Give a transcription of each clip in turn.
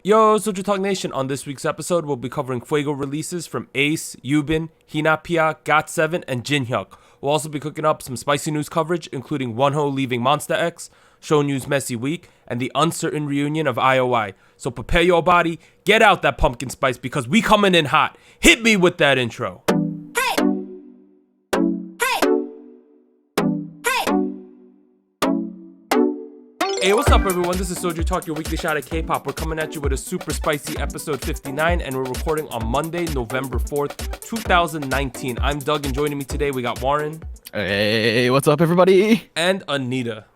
Yo, SojuTalk Nation. On this week's episode, we'll be covering fuego releases from A.C.E, YuBin, Hinapia, GOT7, and Jinhyuk. We'll also be cooking up some spicy news coverage, including Wonho leaving Monsta X, Shownu's messy week, and the uncertain reunion of I.O.I. So prepare your body, get out that pumpkin spice, because we coming in hot. Hit me with that intro. Hey, what's up, everyone? This is SojuTalk, your weekly shot at K-pop. We're coming at you with a super spicy episode 59, and we're recording on Monday, November 4th, 2019. I'm Doug, and joining me today, we got Warren. Hey, what's up, everybody? And Anita.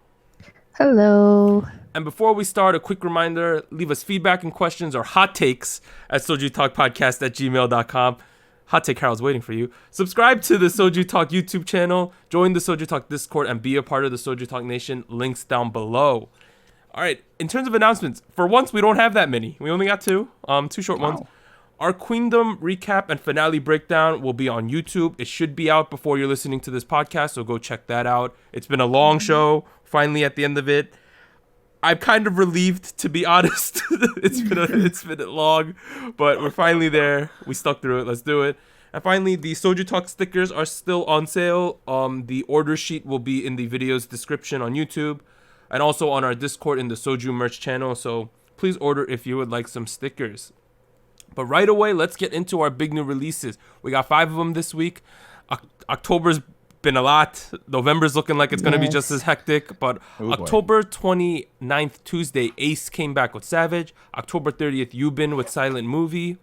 Hello. And before we start, a quick reminder, leave us feedback and questions or hot takes at SojuTalkPodcast@gmail.com. Hot Take Harold's waiting for you. Subscribe to the SojuTalk YouTube channel, join the SojuTalk Discord, and be a part of the SojuTalk Nation. Links down below. All right, in terms of announcements, for once, we don't have that many. We only got two short ones. Our Queendom recap and finale breakdown will be on YouTube. It should be out before you're listening to this podcast, so go check that out. It's been a long show, finally at the end of it. I'm kind of relieved, to be honest. It's been long, but we're finally there. We stuck through it. Let's do it. And finally, the SojuTalk stickers are still on sale. The order sheet will be in the video's description on YouTube and also on our Discord in the Soju merch channel. So please order if you would like some stickers. But right away, let's get into our big new releases. We got 5 of them this week. October's been a lot. November's looking like it's going to be just as hectic. But October 29th, Tuesday, A.C.E came back with Savage. October 30th, YuBin with Silent Movie.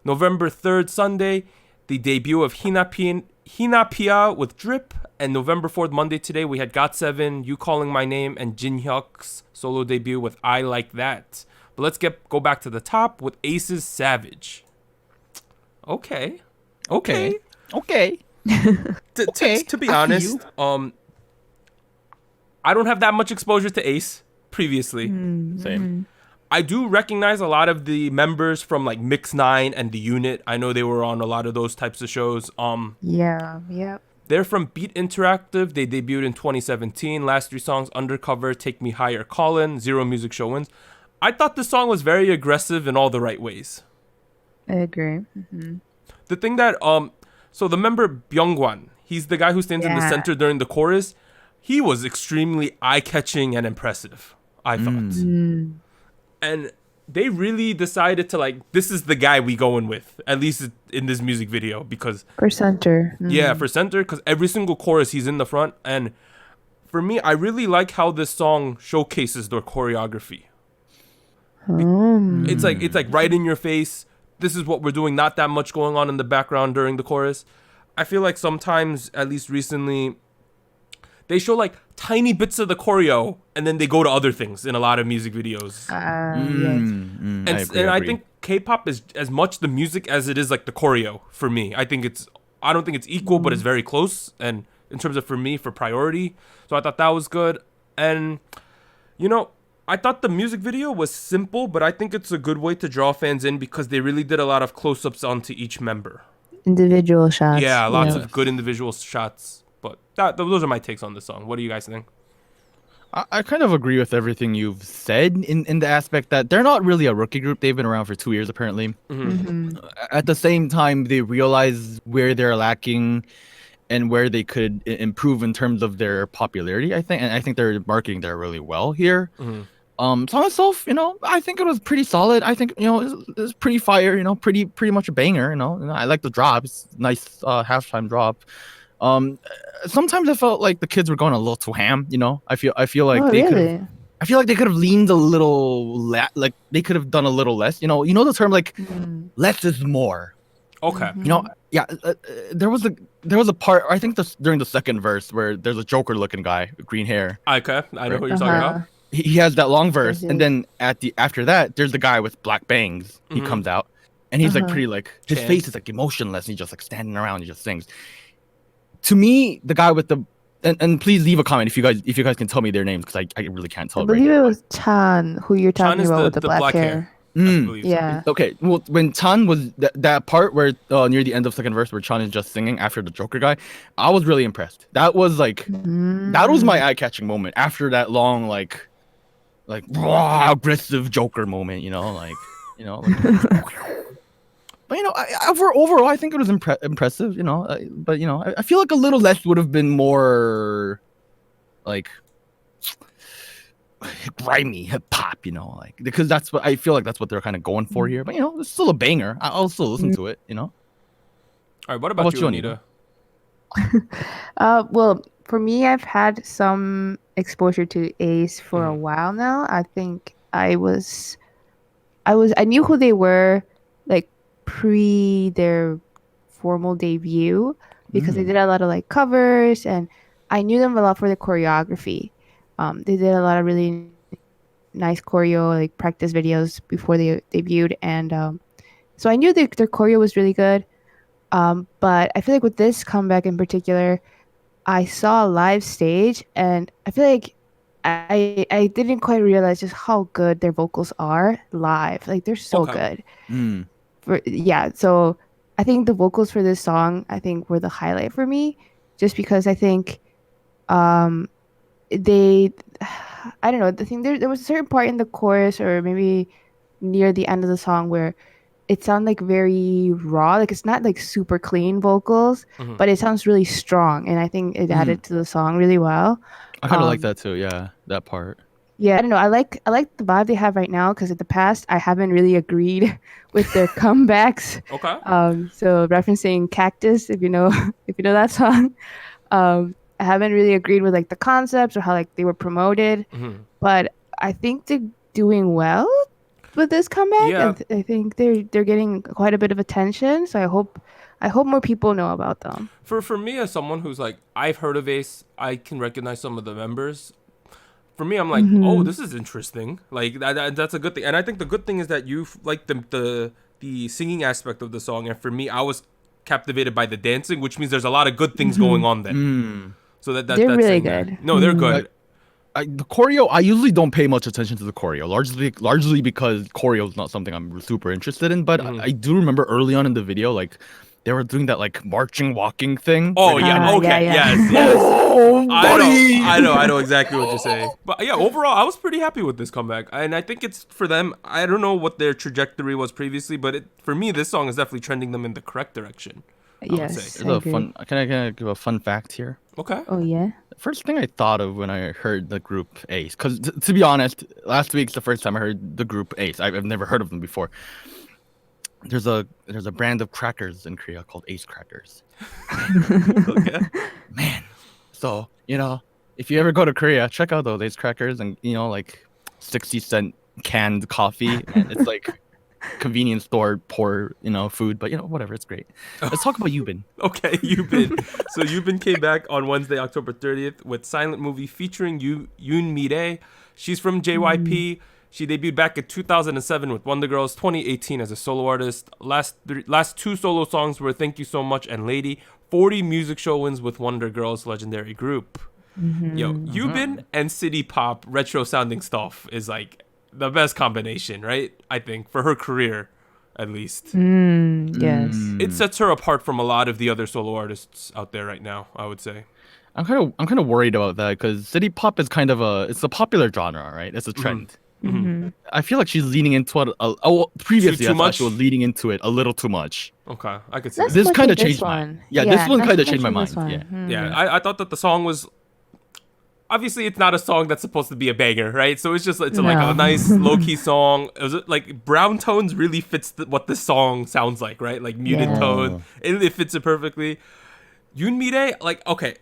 November 3rd, Sunday, the debut of Hinapia with Drip. And November 4th, Monday today, we had GOT7, You Calling My Name, and Jinhyuk's solo debut with I Like That. But let's go back to the top with A.C.'s Savage. Okay. To be honest, I don't have that much exposure to A.C.E previously. Same. I do recognize a lot of the members from like Mix 9 and the Unit. I know they were on a lot of those types of shows. Yep. They're from Beat Interactive. They debuted in 2017. Last 3 songs: Undercover, Take Me Higher, Callin', Zero Music Show Wins. I thought the song was very aggressive in all the right ways. I agree. The thing that so the member Byungwan, he's the guy who stands in the center during the chorus. He was extremely eye-catching and impressive, I thought. And they really decided to, like, this is the guy we going with, at least in this music video, because For center. yeah, for center, because every single chorus he's in the front. And for me, I really like how this song showcases their choreography. It's like right in your face. This is what we're doing. Not that much going on in the background during the chorus. I feel like sometimes, at least recently, they show like tiny bits of the choreo and then they go to other things in a lot of music videos. I think K-pop is as much the music as it is like the choreo for me. I don't think it's equal, but it's very close. And in terms of, for me, for priority. So I thought that was good. And, you know, I thought the music video was simple, but I think it's a good way to draw fans in because they really did a lot of close-ups onto each member. Individual shots. Yeah, lots of good individual shots. But those are my takes on the song. What do you guys think? I kind of agree with everything you've said in the aspect that they're not really a rookie group. They've been around for 2 years, apparently. At the same time, they realize where they're lacking and where they could improve in terms of their popularity, I think. And I think they're marketing there really well here. Song itself, I think it was pretty solid. I think, it was pretty fire, pretty much a banger, I like the drop. It's a nice halftime drop. Sometimes I felt like the kids were going a little too ham, I feel like I feel like they could have leaned a little like they could have done a little less, the term like less is more. Okay. There was a part, I think during the second verse, where there's a Joker looking guy with green hair. Okay, I know who you're talking about. He has that long verse, and then after that, there's the guy with black bangs. He comes out, and he's like pretty like his face is like emotionless. And he's just like standing around. He just sings. To me, the guy with the and please leave a comment if you guys can tell me their names because I really can't tell. I believe it was Chan who you're talking about with the black hair. Yeah. Okay. Well, when Chan was that part where near the end of second verse where Chan is just singing after the Joker guy, I was really impressed. That was like that was my eye-catching moment after that long like like raw, aggressive Joker moment, like. But overall, I think it was impressive, but I feel like a little less would have been more like grimy hip hop, like because that's what I feel like that's what they're kind of going for here. But it's still a banger. I'll still listen to it, All right, what about you, Anita? Well, for me, I've had some exposure to A.C.E for a while now. I think I knew who they were like pre their formal debut because they did a lot of like covers, and I knew them a lot for the choreography. They did a lot of really nice choreo, like practice videos before they debuted, and so I knew their choreo was really good. But I feel like with this comeback in particular, I saw a live stage, and I feel like I didn't quite realize just how good their vocals are live. Like they're so good. So I think the vocals for this song were the highlight for me, just because I think I don't know, the thing there was a certain part in the chorus or maybe near the end of the song where it sounded like very raw, like it's not like super clean vocals, but it sounds really strong, and I think it added to the song really well. I kind of like that too. Yeah, that part. Yeah, I don't know. I like the vibe they have right now, because in the past I haven't really agreed with their comebacks. Okay. So referencing Cactus, if you know that song, I haven't really agreed with like the concepts or how like they were promoted, but I think they're doing well with this comeback. Yeah. And I think they're getting quite a bit of attention. So I hope more people know about them. For me, as someone who's like, I've heard of A.C.E, I can recognize some of the members. For me, I'm like, oh, this is interesting. Like that's a good thing. And I think the good thing is that you like the singing aspect of the song. And for me, I was captivated by the dancing, which means there's a lot of good things going on there. So they're really good. That. No, they're good. The choreo, I usually don't pay much attention to the choreo, largely because choreo is not something I'm super interested in. But I do remember early on in the video, like they were doing that like marching, walking thing. Oh yeah, okay, yeah. yes. Oh, buddy. I know exactly what you're saying. But yeah, overall, I was pretty happy with this comeback, and I think it's for them. I don't know what their trajectory was previously, but for me, this song is definitely trending them in the correct direction. Yes, Can I give a fun fact here? Okay. Oh yeah. The first thing I thought of when I heard the group A.C.E, because to be honest, last week's the first time I heard the group A.C.E. I've never heard of them before. There's a brand of crackers in Korea called A.C.E crackers. Okay. Man, so if you ever go to Korea, check out those A.C.E crackers, and like 60-cent canned coffee, and it's like convenience store pour food, but whatever, it's great. Let's talk about YuBin. Okay, YuBin. So YuBin came back on Wednesday, October 30th with Silent Movie featuring Yoon Mirae. She's from JYP. She debuted back in 2007 with Wonder Girls, 2018 as a solo artist. Last two solo songs were Thank You So Much and Lady. 40 music show wins with Wonder Girls legendary group. YuBin and city pop retro sounding stuff is like the best combination, right? I think for her career, at least. Yes. It sets her apart from a lot of the other solo artists out there right now, I would say. I'm kind of worried about that, because city pop is kind of it's a popular genre, right? It's a trend. I feel like she's leaning into it. Previously, I thought she was leading into it a little too much. Okay, I could see that. This kind of changed mine. Yeah, this one kind of changed my mind. Yeah, I thought that the song was. Obviously, it's not a song that's supposed to be a banger, right? So it's like a nice low-key song. It was like brown tones really fits what the song sounds like, right? Like muted tone. It fits it perfectly. Yoon Mirae, like, okay,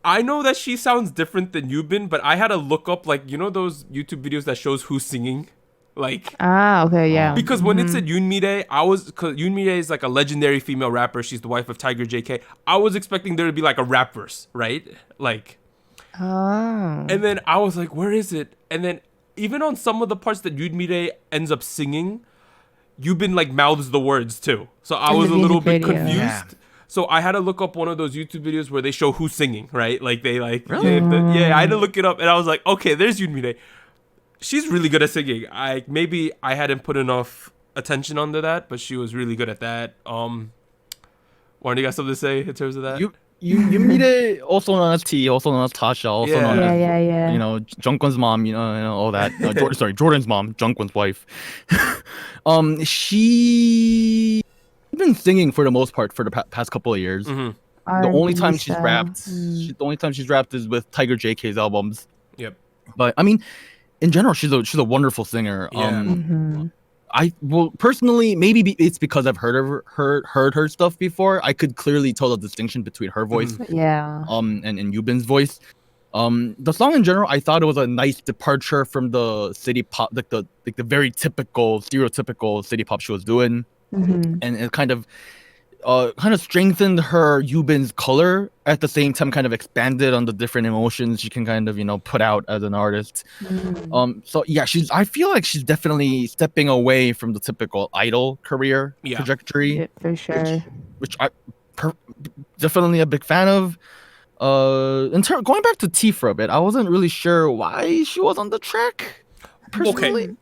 I know that she sounds different than YuBin, but I had to look up, like, those YouTube videos that shows who's singing? Like, okay, yeah. Because when it said Yoon Mirae, cause Yoon Mirae is like a legendary female rapper. She's the wife of Tiger JK. I was expecting there to be like a rap verse, right? Like, and then I was like, where is it? And then even on some of the parts that Yoon Mirae ends up singing, YuBin like mouths the words too. So I was a little bit confused. Yeah. So I had to look up one of those YouTube videos where they show who's singing, right? Like they like, really? I had to look it up, and I was like, okay, there's Yoon Mirae. She's really good at singing. Maybe I hadn't put enough attention onto that, but she was really good at that. Warren, you got something to say in terms of that? Yumire, also known as T, also known as Tasha, also Yeah. known as Yeah. Jungkook's mom, all that. Jordan's mom, Jungkook's wife. She been singing for the most part for the past couple of years. Mhm. The only R&B time she's style. rapped, the only time she's rapped is with Tiger JK's albums. Yep. But I mean, in general, she's a wonderful singer. Yeah. Mhm. Personally, maybe it's because I've heard her stuff before. I could clearly tell the distinction between her voice Yeah. and YuBin's voice. The song in general, I thought it was a nice departure from the city pop, like the very typical stereotypical city pop she was doing, Mhm. and it kind of strengthened her YuBin's color, at the same time kind of expanded on the different emotions she can kind of put out as an artist. Mhm. So yeah, I feel like she's definitely stepping away from the typical idol career trajectory, Yeah, for sure. which definitely a big fan of. Going back to T for a bit, I wasn't really sure why she was on the track. Personally, Okay.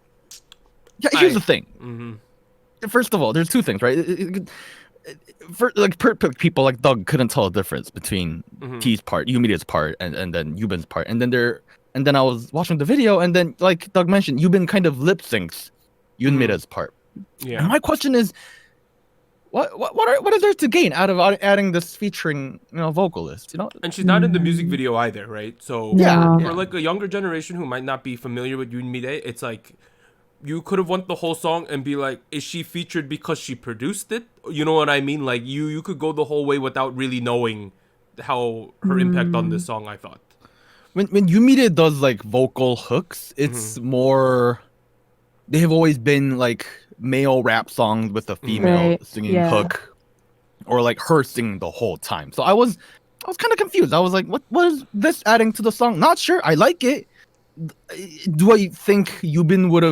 Yeah, here's the thing. Mhm. First of all, there's two things, right? People like Doug couldn't tell the difference between T's part, Yumire's part, and then YuBin's part, and then I was watching the video, and then like Doug mentioned, YuBin kind of lip syncs Yumire's part. Yeah. And my question is, what is there to gain out of adding this featuring vocalist? And she's not in the music video either, right? So Yeah. for like a younger generation who might not be familiar with Yoon Mirae, it's like you could have went the whole song and be like, is she featured because she produced it? You know what I mean? Like you could go the whole way without really knowing how her impact on this song, I thought. When Yumire does like vocal hooks, it's more. They have always been like male rap songs with a female Right, singing yeah. hook, or like her singing the whole time. So I was kind of confused. I was like, what is this adding to the song? Not sure. I like it. Do I think YuBin would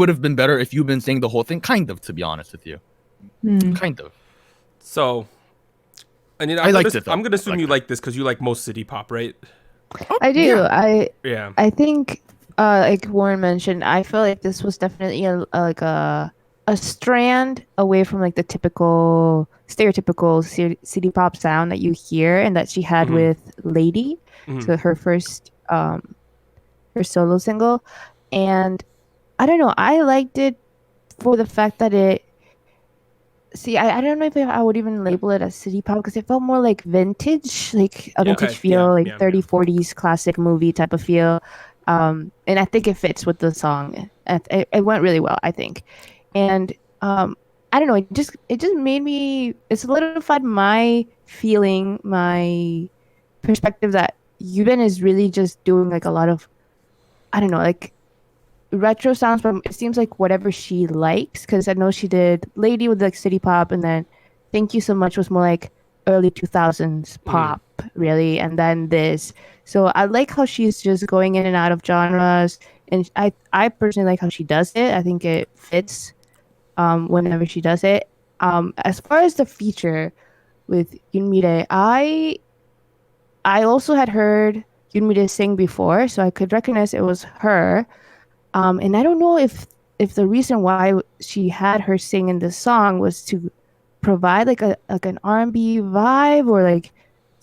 have been better if YuBin sang the whole thing? Kind of, to be honest with you. Kind of. So, and I liked it, though. I'm gonna assume Liked you it. like this because you like most city pop, right? I do. Yeah. Yeah. I think, like Warren mentioned, I feel like this was definitely a strand away from like the typical stereotypical city pop sound that you hear and that she had with Lady, so her first her solo single, and I don't know, I liked it for the fact that it. See, I don't know if I would even label it as city pop because it felt more like vintage, like a vintage feel, like 30s, 40s classic movie type of feel. And I think it fits with the song. It went really well, I think. And I don't know, it just made me, it solidified my feeling, my perspective that YuBin is really just doing like a lot of, I don't know, like retro sounds, but it seems like whatever she likes, because I know she did Lady with like city pop, and then Thank You So Much was more like early 2000s pop, really, and then this. So I like how she's just going in and out of genres, and I personally like how she does it. I think it fits whenever she does it. As far as the feature with Yoon I also had heard Yoon sing before, so I could recognize it was her. And I don't know if the reason why she had her sing in this song was to provide like an R&B vibe, or like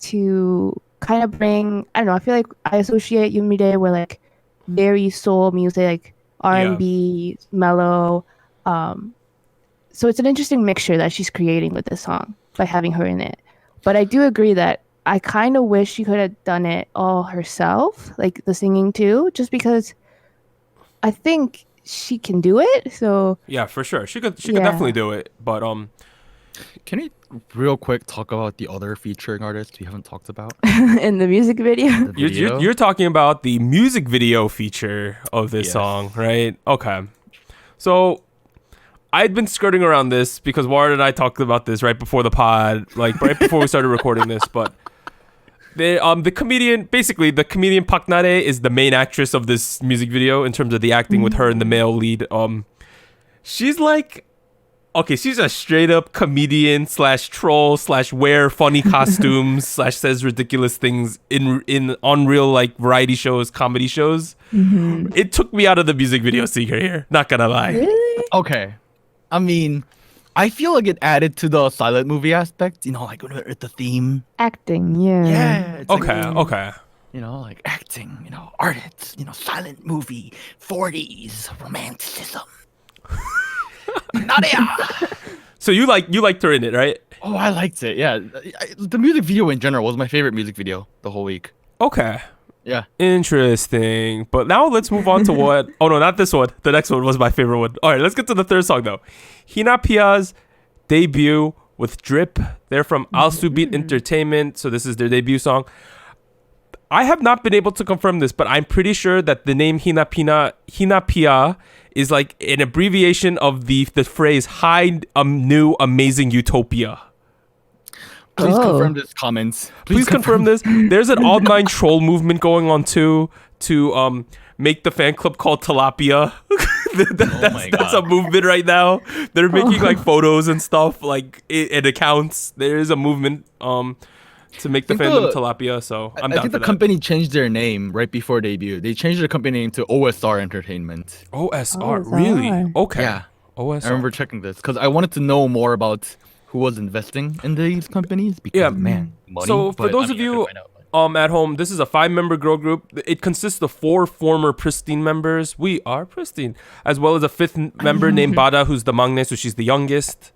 to kind of bring, I don't know, I feel like I associate Yoon with like very soul music, like R&B, mellow. So it's an interesting mixture that she's creating with this song by having her in it. But I do agree that I kind of wish she could have done it all herself, like the singing too, just because I think she can do it. So Yeah, for sure. She could definitely do it. But Can we real quick talk about the other featuring artists we haven't talked about? in the music video. The video? you're talking about the music video feature of this song, right? Okay. So I'd been skirting around this because Warren and I talked about this right before the pod, like right before we started recording this, but the comedian Park Na-rae is the main actress of this music video in terms of the acting with her and the male lead. She's like, okay, she's a straight up comedian / troll / wear funny costumes / says ridiculous things in on real like variety shows, comedy shows. It took me out of the music video seeker here. Not gonna lie. Really? Okay. I mean, I feel like it added to the silent movie aspect. Like with the theme. Acting, yeah. Yeah. It's like, Okay. like acting. Artists. Silent movie. 40s romanticism. Nadia. So you liked her in it, right? Oh, I liked it. Yeah, the music video in general was my favorite music video the whole week. Okay. Yeah. Interesting. But now let's move on to what... Oh, no, not this one. The next one was my favorite one. All right, let's get to the third song, though. Hinapia's debut with Drip. They're from Alsubit Entertainment, so this is their debut song. I have not been able to confirm this, but I'm pretty sure that the name Hinapia is like an abbreviation of the phrase "Hi, new amazing utopia." Please confirm this, comments. Please confirm this. There's an online troll movement going on too to make the fan club called Tilapia. That's a movement right now. They're making like photos and stuff like and accounts. There is a movement to make the fandom Tilapia. So I'm down I think for the company changed their name right before debut. They changed their company name to OSR Entertainment. OSR, really? Okay. Yeah. OSR. I remember checking this because I wanted to know more about who was investing in these companies. Because, man, money. So for those of you at home, this is a 5-member girl group. It consists of 4 former Pristin members. We are Pristin, as well as a 5th member named Bada, who's the maknae, so she's the youngest.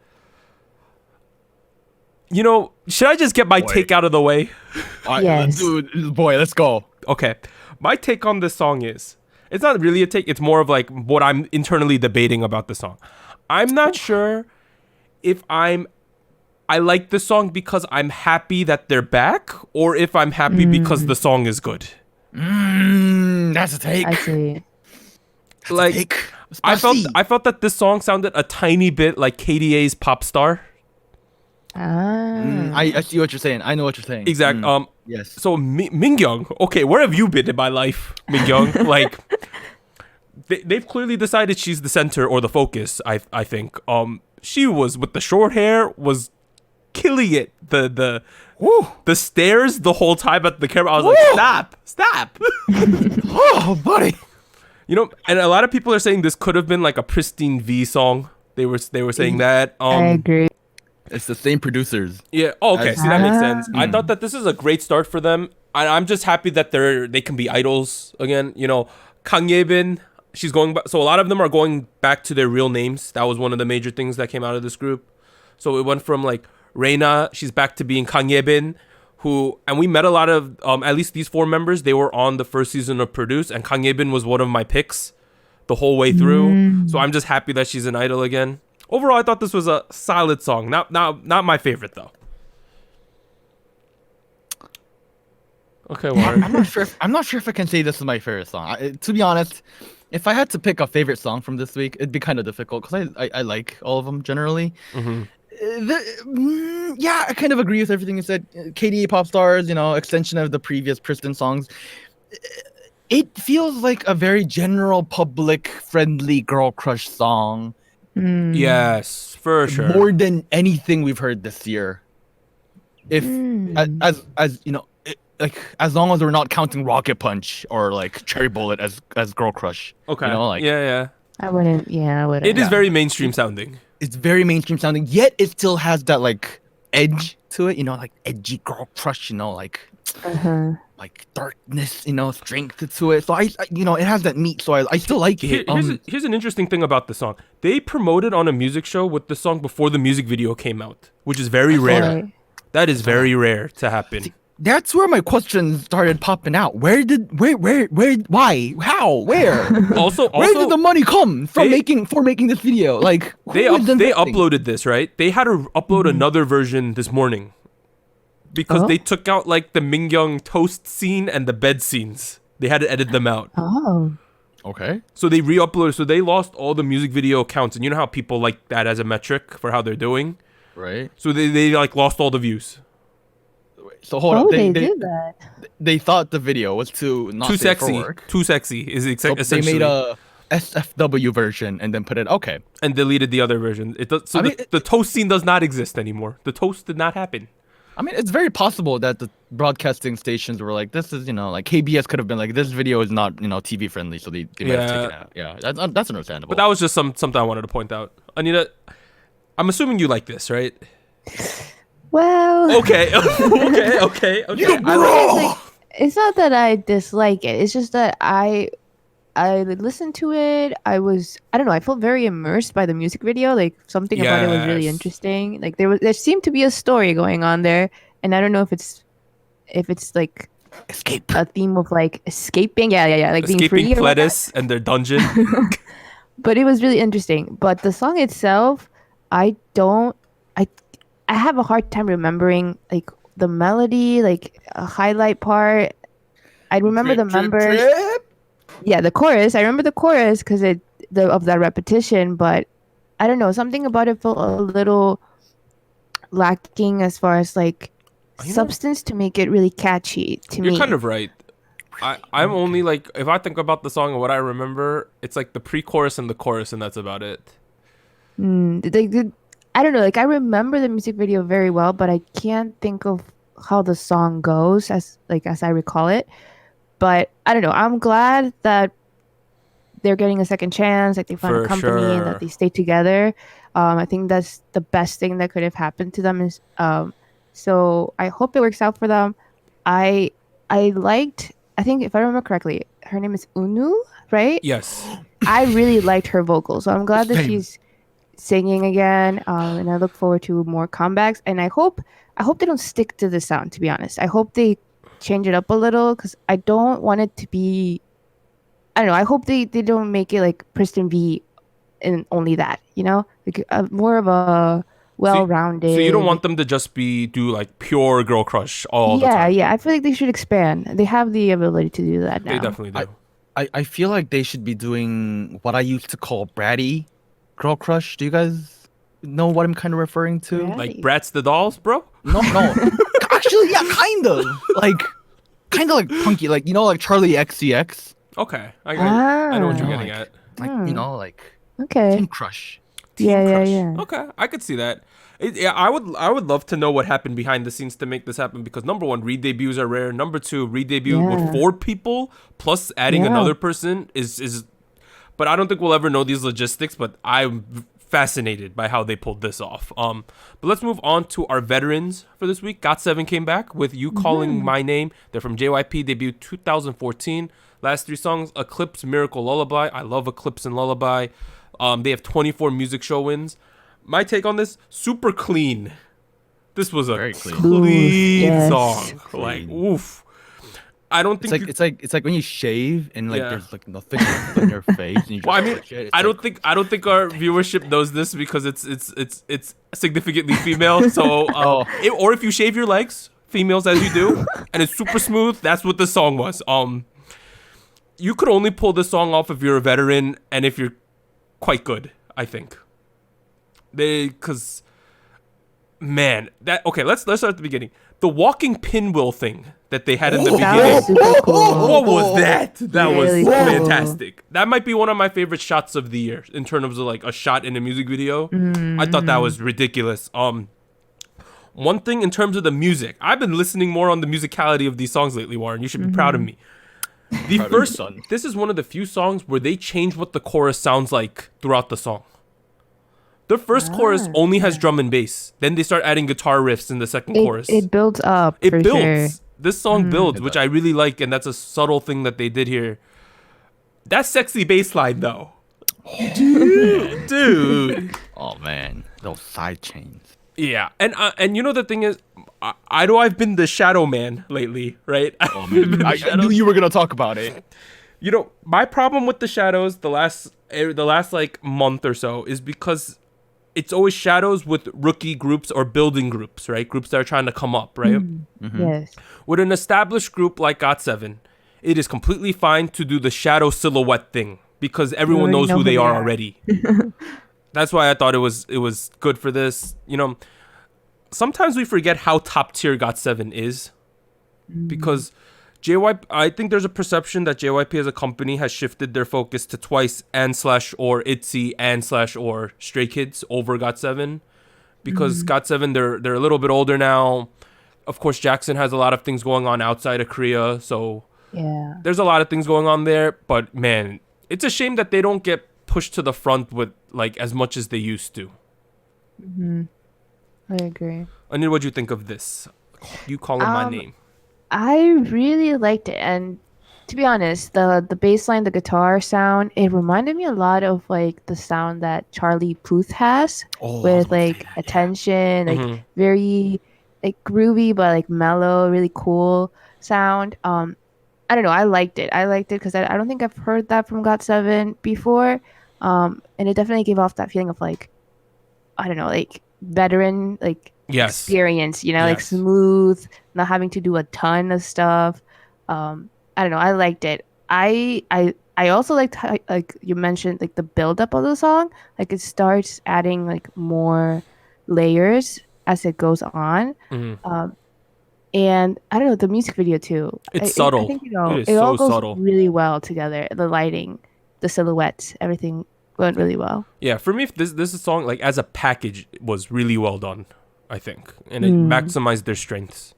Should I just get my take out of the way? Yes. Dude, boy, let's go. Okay. My take on this song is, it's not really a take, it's more of like what I'm internally debating about the song. I'm not sure if I like the song because I'm happy that they're back, or if I'm happy because the song is good. That's a take. I see. Like, I felt that this song sounded a tiny bit like KDA's Pop Star. I see what you're saying. I know what you're saying. Exact. Yes. So Mingyung, okay, where have you been in my life, Mingyung? Like, they've clearly decided she's the center or the focus. I think. She was with the short hair, was killing it. The stares the whole time at the camera. I was like, stop. Oh, buddy. And a lot of people are saying this could have been like a Pristin V song. They were saying that. I agree. It's the same producers. Yeah. Oh, okay. See, that makes sense. I thought that this is a great start for them. I'm just happy that they can be idols again. Kang Ye-bin, she's going back. So a lot of them are going back to their real names. That was one of the major things that came out of this group. So it went from like Reina, she's back to being Kang Ye-bin, and we met a lot of at least these 4 members. They were on the first season of Produce, and Kang Ye-bin was one of my picks the whole way through. So I'm just happy that she's an idol again. Overall, I thought this was a solid song. Not my favorite though. Okay, Warren. I'm not sure if I can say this is my favorite song. To be honest, if I had to pick a favorite song from this week, it'd be kind of difficult because I like all of them generally. Yeah, I kind of agree with everything you said. KDA Pop Stars, extension of the previous Pristin songs. It feels like a very general, public, friendly girl crush song. Yes, for sure. More than anything we've heard this year. If as long as we're not counting Rocket Punch or like Cherry Bullet as girl crush. Okay. Yeah. I wouldn't. It is very mainstream sounding. It's very mainstream sounding, yet it still has that like edge to it. Like edgy girl crush. Like darkness. Strength to it. So I it has that meat. So I still like it. Here's an interesting thing about the song. They promoted on a music show with the song before the music video came out, which is very rare. Right. That is very rare to happen. That's where my questions started popping out. Why, how, where? Also, where did the money come from making this video? Like they uploaded this, right? They had to upload another version this morning because they took out like the Mingyung toast scene and the bed scenes. They had to edit them out. Oh. Okay. So they re-uploaded. So they lost all the music video counts, and you know how people like that as a metric for how they're doing, right? So they like lost all the views. So hold on. They did that. They thought the video was too sexy. For work. Too sexy is essentially. They made a SFW version and then put it and deleted the other version. It does. So the toast scene does not exist anymore. The toast did not happen. I mean, it's very possible that the broadcasting stations were like, "This is like KBS could have been like, this video is not TV friendly," so they might have taken it out. Yeah, that's understandable. But that was just something I wanted to point out. Anita, I'm assuming you like this, right? Well, Okay. okay. it's not that I dislike it. It's just that I listened to it. I don't know. I felt very immersed by the music video. Like something about it was really Yes. interesting. Like there seemed to be a story going on there, and I don't know if it's like Escape. a theme of like escaping. Yeah. Like being Escaping free. Or whatnot. Pledis and their dungeon. But it was really interesting. But the song itself, I don't. I have a hard time remembering like the melody, like a highlight part. I remember the members. Yeah, the chorus. I remember the chorus because of that repetition. But I don't know. Something about it felt a little lacking as far as like substance to make it really catchy to me. You're kind of right. I'm only like, if I think about the song and what I remember, it's like the pre-chorus and the chorus, and that's about it. I don't know. Like I remember the music video very well, but I can't think of how the song goes as I recall it. But I don't know. I'm glad that they're getting a second chance. Like they found For a company and sure. that they stay together. I think that's the best thing that could have happened to them. Is so I hope it works out for them. I liked. I think if I remember correctly, her name is Unu, right? Yes. I really liked her vocals, so I'm glad that Same. she's singing again, and I look forward to more comebacks. And I hope they don't stick to the sound. To be honest, I hope they change it up a little because I don't want it to be. I don't know. I hope they don't make it like Pristin V, and only that. You know, like more of a well-rounded. So you don't want them to just do like pure girl crush all the time. Yeah. I feel like they should expand. They have the ability to do that now. They definitely do. I feel like they should be doing what I used to call bratty girl crush. Do you guys know what I'm kind of referring to? Bratty. Like Bratz the dolls, bro? No. Actually, yeah, kind of. Like punky. Like, you know, like Charlie XCX. Okay. I know what you're Ah. getting at. Like, you know, like Okay. Teen Crush. Yeah. Okay, I could see that. I would love to know what happened behind the scenes to make this happen, because number one, re-debuts are rare. Number two, re-debut with 4 people plus adding another person is. But I don't think we'll ever know these logistics. But I'm fascinated by how they pulled this off. But let's move on to our veterans for this week. GOT7 came back with You Calling My Name. They're from JYP, debuted 2014. Last 3 songs: Eclipse, Miracle, Lullaby. I love Eclipse and Lullaby. They have 24 music show wins. My take on this: super clean. This was a Very clean. clean Yes. song. Clean. Like, oof. I don't think It's like when you shave and like Yeah. there's like nothing left on your face. And you just Well, I mean, touch it. It's I like, don't think our viewership knows this because it's significantly female. So, or if you shave your legs, females as you do, and it's super smooth. That's what the song was. You could only pull this song off if you're a veteran and if you're quite good, I think. Let's start at the beginning. The walking pinwheel thing that they had in the That beginning. was super cool. What was that? That Really was cool. fantastic. That might be one of my favorite shots of the year in terms of like a shot in a music video. I thought that was ridiculous. One thing in terms of the music, I've been listening more on the musicality of these songs lately, Warren. You should be proud of me. This is one of the few songs where they change what the chorus sounds like throughout the song. The first chorus only has drum and bass. Then they start adding guitar riffs in the second chorus. It builds up. It for builds. Sure. This song builds, which I really like, and that's a subtle thing that they did here. That sexy bass line, though. Dude. oh man, those side chains. Yeah, and you know the thing is, I've been the shadow man lately, right? Oh man, I knew you were gonna talk about it. You know, my problem with the shadows the last like month or so is because it's always shadows with rookie groups or building groups, right? Groups that are trying to come up, right? Yes. With an established group like GOT7, it is completely fine to do the shadow silhouette thing because everyone knows who they are already. That's why I thought it was good for this. You know, sometimes we forget how top tier GOT7 is because JYP, I think there's a perception that JYP as a company has shifted their focus to Twice and/or I.O.I and/or Stray Kids over GOT7 because GOT7 they're a little bit older now. Of course, Jackson has a lot of things going on outside of Korea, so Yeah. there's a lot of things going on there. But man, it's a shame that they don't get pushed to the front with like as much as they used to. Mm-hmm. I agree. Anil, what'd you think of this? You calling my name. I really liked it, and to be honest, the bass line, the guitar sound, it reminded me a lot of like the sound that Charlie Puth has with like attention, like very like groovy but like mellow, really cool sound. I don't know, I liked it. I liked it because I don't think I've heard that from GOT7 before. And it definitely gave off that feeling of like, I don't know, like veteran, like Yes. experience, you know, like Yes. smooth, not having to do a ton of stuff. I don't know, I liked it. I also liked how, like you mentioned, like the build up of the song, like it starts adding like more layers as it goes on. And I don't know, the music video too. It's subtle. I think, you know, It is it all so goes subtle. really well together. The lighting, the silhouettes, everything went really well. Yeah, for me, this song, like as a package, was really well done, I think, and it maximized their strengths.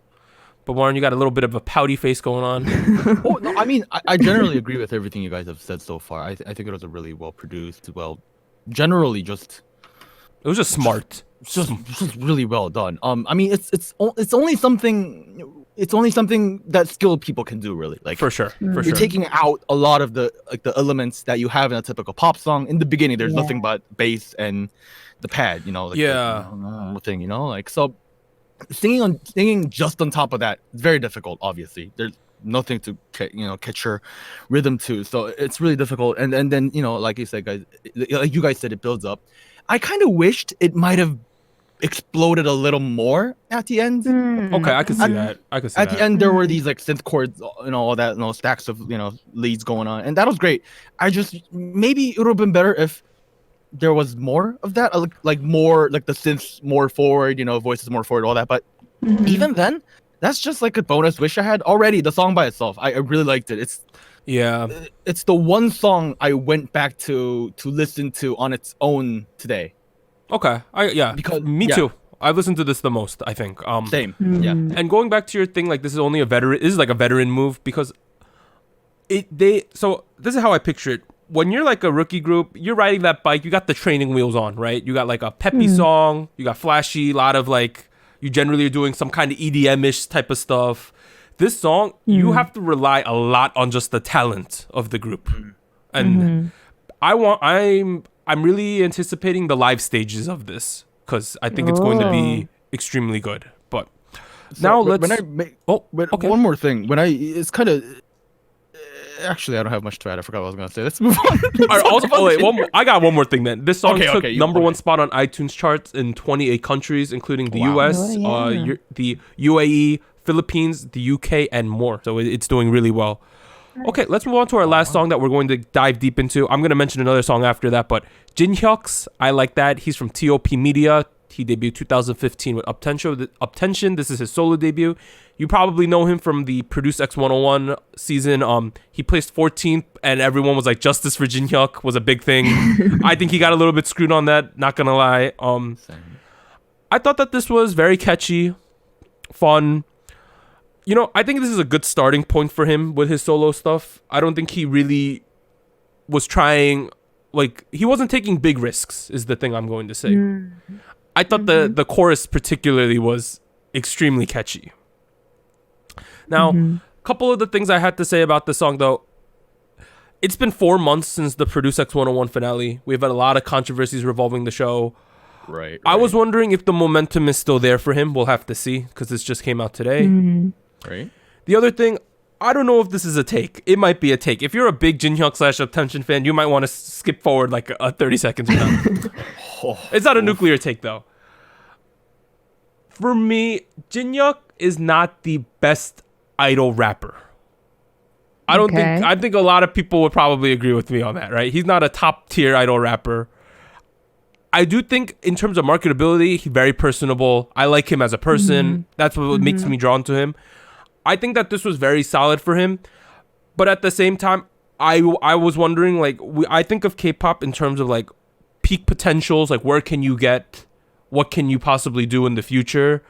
But Warren, you got a little bit of a pouty face going on. Oh no, I mean, I generally agree with everything you guys have said so far. I think it was a really well produced, generally just It was just smart. just really well done. I mean, it's only something that skilled people can do, really. Like For sure. For you're sure. taking out a lot of the elements that you have in a typical pop song. In the beginning, there's nothing but bass and the pad, you know, like the thing, you know, like so. Singing just on top of that, it's very difficult. Obviously, there's nothing to catch your rhythm to, so it's really difficult. And then like you said, guys, like you guys said, it builds up. I kind of wished it might have exploded a little more at the end. Okay, I could see that. At the end, there were these like synth chords, all that, stacks of leads going on, and that was great. I just maybe it would have been better if there was more of that, like more like the synths more forward, voices more forward, all that. But even then, that's just like a bonus wish I had already. The song by itself, I really liked it. It's the one song I went back to listen to on its own today. Okay, Because me too. I've listened to this the most, I think. Same. Yeah. And going back to your thing, like this is only a veteran. This is like a veteran move because so this is how I picture it. When you're like a rookie group, you're riding that bike, you got the training wheels on, right? You got like a peppy song, you got flashy, a lot of like, you generally are doing some kind of EDM-ish type of stuff. This song, you have to rely a lot on just the talent of the group. And I'm really anticipating the live stages of this because I think it's going to be extremely good. But now let's... One more thing. It's kind of... Actually, I don't have much to add. I forgot what I was going to say. Let's move on. I got one more thing then. This song took Okay, number one spot on iTunes charts in 28 countries, including the US, the UAE, Philippines, the UK, and more. So it's doing really well. Okay, let's move on to our last song that we're going to dive deep into. I'm going to mention another song after that, but Jinhyuk's I Like That. He's from TOP Media. He debuted 2015 with Uptension. This is his solo debut. You probably know him from the Produce X 101 season. He placed 14th, and everyone was like, "Justice for Jinhyuk" was a big thing. I think he got a little bit screwed on that. Not gonna lie. I thought that this was very catchy, fun. I think this is a good starting point for him with his solo stuff. I don't think he really was trying, like he wasn't taking big risks. Is the thing I'm going to say. I thought the chorus particularly was extremely catchy. Now, a couple of the things I had to say about the song, though. It's been 4 months since the Produce X 101 finale. We've had a lot of controversies revolving the show. Right. I was wondering if the momentum is still there for him. We'll have to see because this just came out today. Right. The other thing, I don't know if this is a take. It might be a take. If you're a big Jinhyuk / Attention fan, you might want to skip forward like 30 seconds or now. It's not a nuclear take, though. For me, Jinhyuk is not the best idol rapper. I think a lot of people would probably agree with me on that, right? He's not a top tier idol rapper. I do think in terms of marketability, he's very personable. I like him as a person. That's what makes me drawn to him. I think that this was very solid for him. But at the same time, I was wondering, like, I think of K-pop in terms of like peak potentials, like where can you get, what can you possibly do in the future?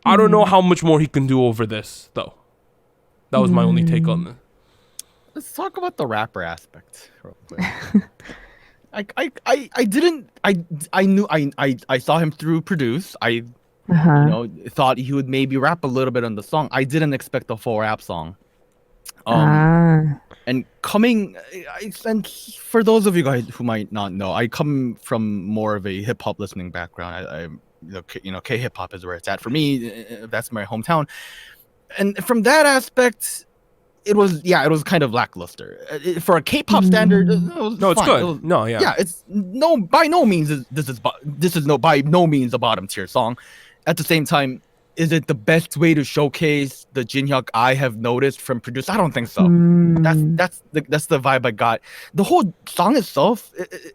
I don't know how much more he can do over this, though. That was my only take on this. Let's talk about the rapper aspect real quick. I didn't I knew I saw him through Produce. I thought he would maybe rap a little bit on the song. I didn't expect a full rap song. And and for those of you guys who might not know, I come from more of a hip hop listening background. K hip hop is where it's at for me. That's my hometown, and from that aspect, it was kind of lackluster for a K-pop standard. No, it's good. It's by no means this is by no means a bottom tier song. At the same time, is it the best way to showcase the Jinhyuk I have noticed from Produce? I don't think so. That's the vibe I got. The whole song itself,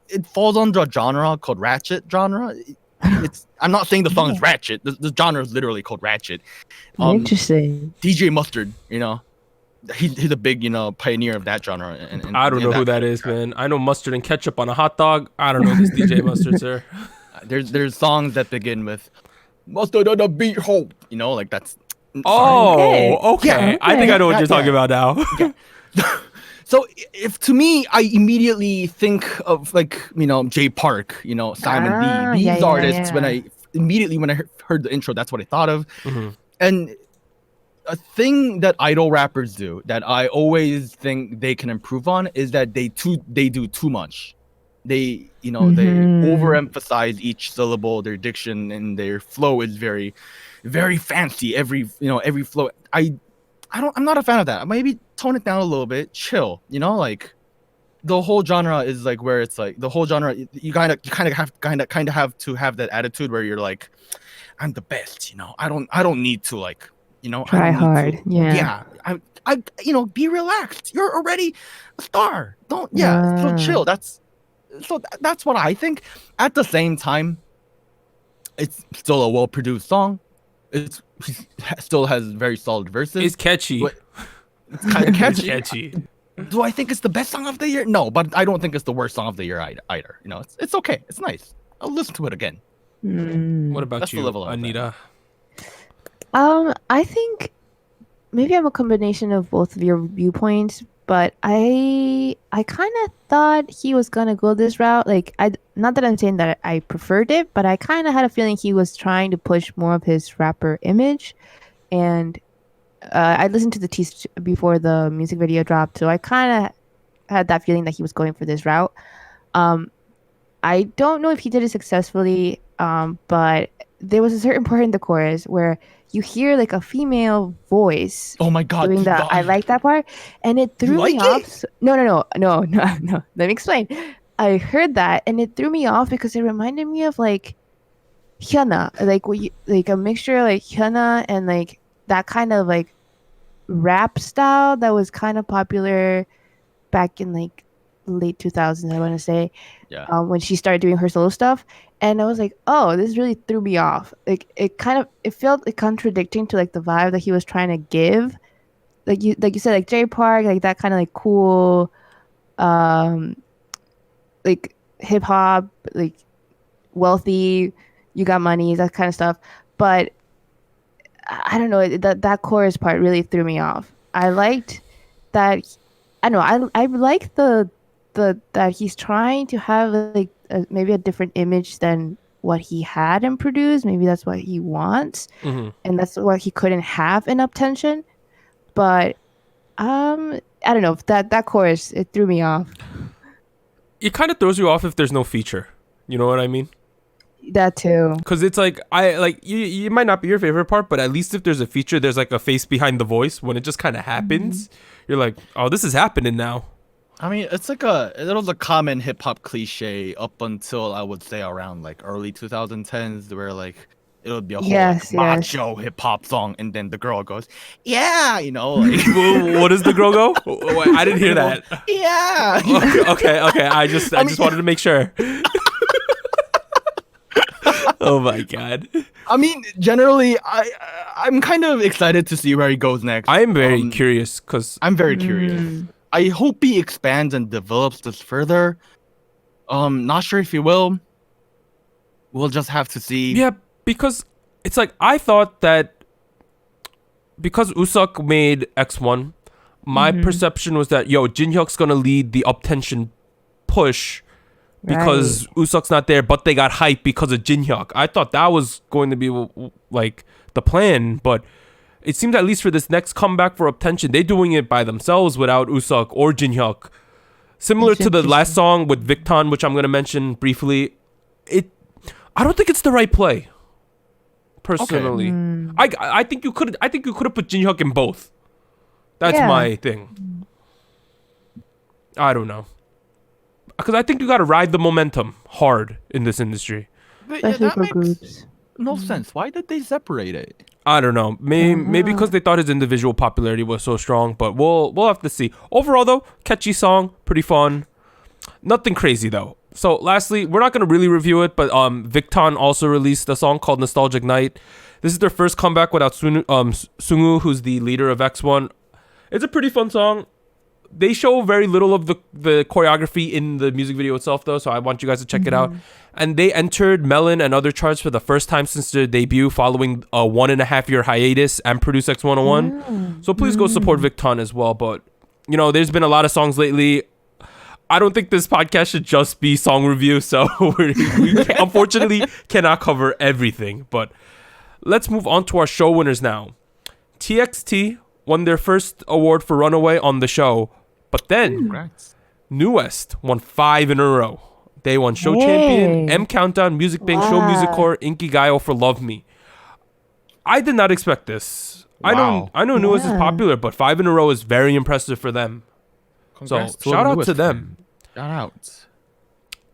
it falls under a genre called ratchet genre. I'm not saying the song is ratchet. The genre is literally called ratchet. Interesting. DJ Mustard, he's a big pioneer of that genre. And I don't know who that is, man. I know mustard and ketchup on a hot dog. I don't know this DJ Mustard, sir. There's songs that begin with mustard on the beat hope. Like that's. Oh, okay. Yeah, I think I know what you're talking about now. So if to me, I immediately think of Jay Park, Simon Lee, these artists. When I heard the intro, that's what I thought of. And a thing that idol rappers do that I always think they can improve on is that they do too much. They they overemphasize each syllable. Their diction and their flow is very, very fancy. Every flow. I'm not a fan of that. Maybe tone it down a little bit. Chill. The whole genre is where it's the whole genre. You kind of have to have that attitude where you're like, I'm the best. I don't need to try hard. I be relaxed. You're already a star. So chill. That's what I think. At the same time, it's still a well-produced song. He still has very solid verses. It's catchy. It's kind of catchy. Catchy. Do I think it's the best song of the year? No, but I don't think it's the worst song of the year either. It's okay. It's nice. I'll listen to it again. What about you, Anita? I think maybe I'm a combination of both of your viewpoints, but I kind of thought he was gonna go this route. Not that I'm saying that I preferred it, but I kind of had a feeling he was trying to push more of his rapper image, and I listened to the tease before the music video dropped, so I kind of had that feeling that he was going for this route. I don't know if he did it successfully, but there was a certain part in the chorus where you hear a female voice. Oh my god! Doing that, I like that part, and it threw me off. No. Let me explain. I heard that, and it threw me off because it reminded me of Hyuna, a mixture of Hyuna and that kind of rap style that was kind of popular back in late 2000s, I want to say. Yeah. When she started doing her solo stuff, and I was like, oh, this really threw me off. It felt contradicting to the vibe that he was trying to give. You said Jay Park, that kind of cool hip hop, wealthy, you got money, that kind of stuff. But I don't know, that chorus part really threw me off. I liked that. I don't know. I like the that he's trying to have maybe a different image than what he had and produced. Maybe that's what he wants, and that's what he couldn't have in Uptension. But I don't know, that chorus, it threw me off. It kind of throws you off if there's no feature. You know what I mean? That too. Because it's you might not be your favorite part, but at least if there's a feature, there's a face behind the voice. When it just kind of happens, you're like, oh, this is happening now. I mean, it was a common hip hop cliche up until I would say around early 2010s, where it would be a whole macho hip hop song, and then the girl goes, yeah, What does the girl go? Wait, I didn't hear that. Yeah. Okay. I just wanted to make sure. Oh my god. I mean, generally, I'm kind of excited to see where he goes next. I am very curious because I'm very curious. I hope he expands and develops this further. Not sure if he will. We'll just have to see. Yeah, because it's I thought that because Usuk made X1, my perception was that Jinhyuk's gonna lead the Uptension push, because Usok's not there, but they got hyped because of Jinhyuk. I thought that was going to be like the plan, but it seems at least for this next comeback for Uptension, they're doing it by themselves without Usok or Jinhyuk. Similar to the last song with Victon, which I'm going to mention briefly. I don't think it's the right play. Personally, I think you could have put Jinhyuk in both. That's my thing. I don't know, because I think you got to ride the momentum hard in this industry. Especially for groups. No sense. Why did they separate it? I don't know. Maybe because they thought his individual popularity was so strong, but we'll have to see. Overall, though, catchy song, pretty fun. Nothing crazy though. So lastly, we're not going to really review it, but Victon also released a song called Nostalgic Night. This is their first comeback without Sungu, who's the leader of X1. It's a pretty fun song. They show very little of the choreography in the music video itself, though, so I want you guys to check it out. And they entered Melon and other charts for the first time since their debut, following a 1.5-year hiatus and Produce X101. So please go support Victon as well. But, you know, there's been a lot of songs lately. I don't think this podcast should just be song review, so we unfortunately cannot cover everything. But let's move on to our show winners now. TXT won their first award for Runaway on the show, but then Congrats. New West won 5 in a row. They won Show Champion, M Countdown, Music Bank, Show Music Core, Inkigayo for Love Me. I did not expect this. Wow. I know New West is popular, but 5 in a row is very impressive for them. Congrats So shout out to them. Shout out.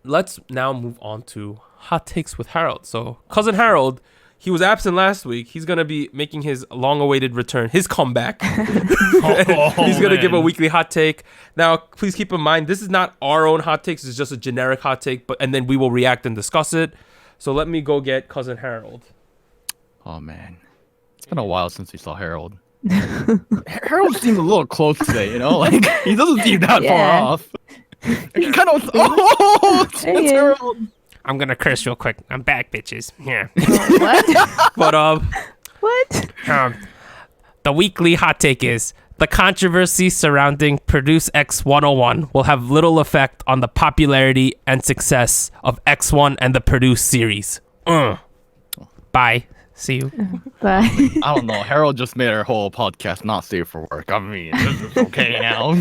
Let's now move on to hot takes with Harold. So cousin Harold, he was absent last week. He's gonna be making his long-awaited return, his comeback. He's gonna give a weekly hot take. Now, please keep in mind, this is not our own hot takes. It's just a generic hot take, and then we will react and discuss it. So let me go get cousin Harold. Oh man, it's been a while since we saw Harold. Harold seemed a little close today, you know, like he doesn't seem that far off. He kind of that's Harold. I'm gonna curse real quick. I'm back, bitches. Yeah. What? But What? the weekly hot take is the controversy surrounding Produce X101 will have little effect on the popularity and success of X1 and the Produce series. Bye. See you. Bye. I don't know. Harold just made our whole podcast not safe for work. I mean, this is okay now.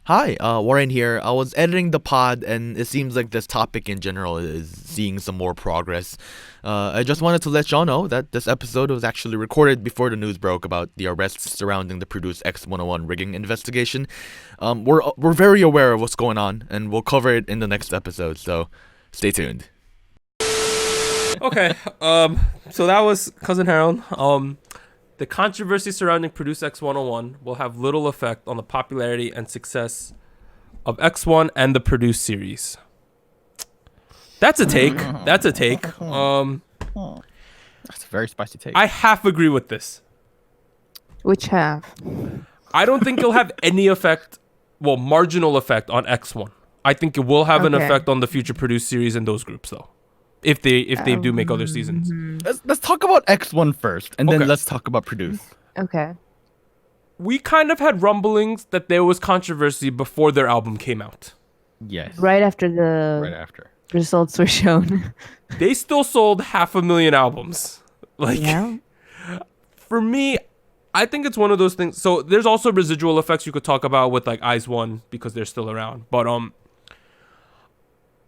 Hi, Warren here. I was editing the pod, and it seems like this topic in general is seeing some more progress. I just wanted to let y'all know that this episode was actually recorded before the news broke about the arrests surrounding the Produce X101 rigging investigation. We're very aware of what's going on, and we'll cover it in the next episode, so stay tuned. Okay. So that was cousin Harold. The controversy surrounding Produce X101 will have little effect on the popularity and success of X1 and the Produce series. That's a take. That's a take. That's a very spicy take. I half agree with this. Which half? I don't think it'll have any effect, well, marginal effect on X1. I think it will have an effect on the future Produce series and those groups, though. If they do make other seasons. Let's talk about X1 first, and then let's talk about Produce. Okay. We kind of had rumblings that there was controversy before their album came out. Yes. Right after the results were shown. They still sold 500,000 albums. Like, for me, I think it's one of those things. So there's also residual effects you could talk about with like IZ*ONE because they're still around. But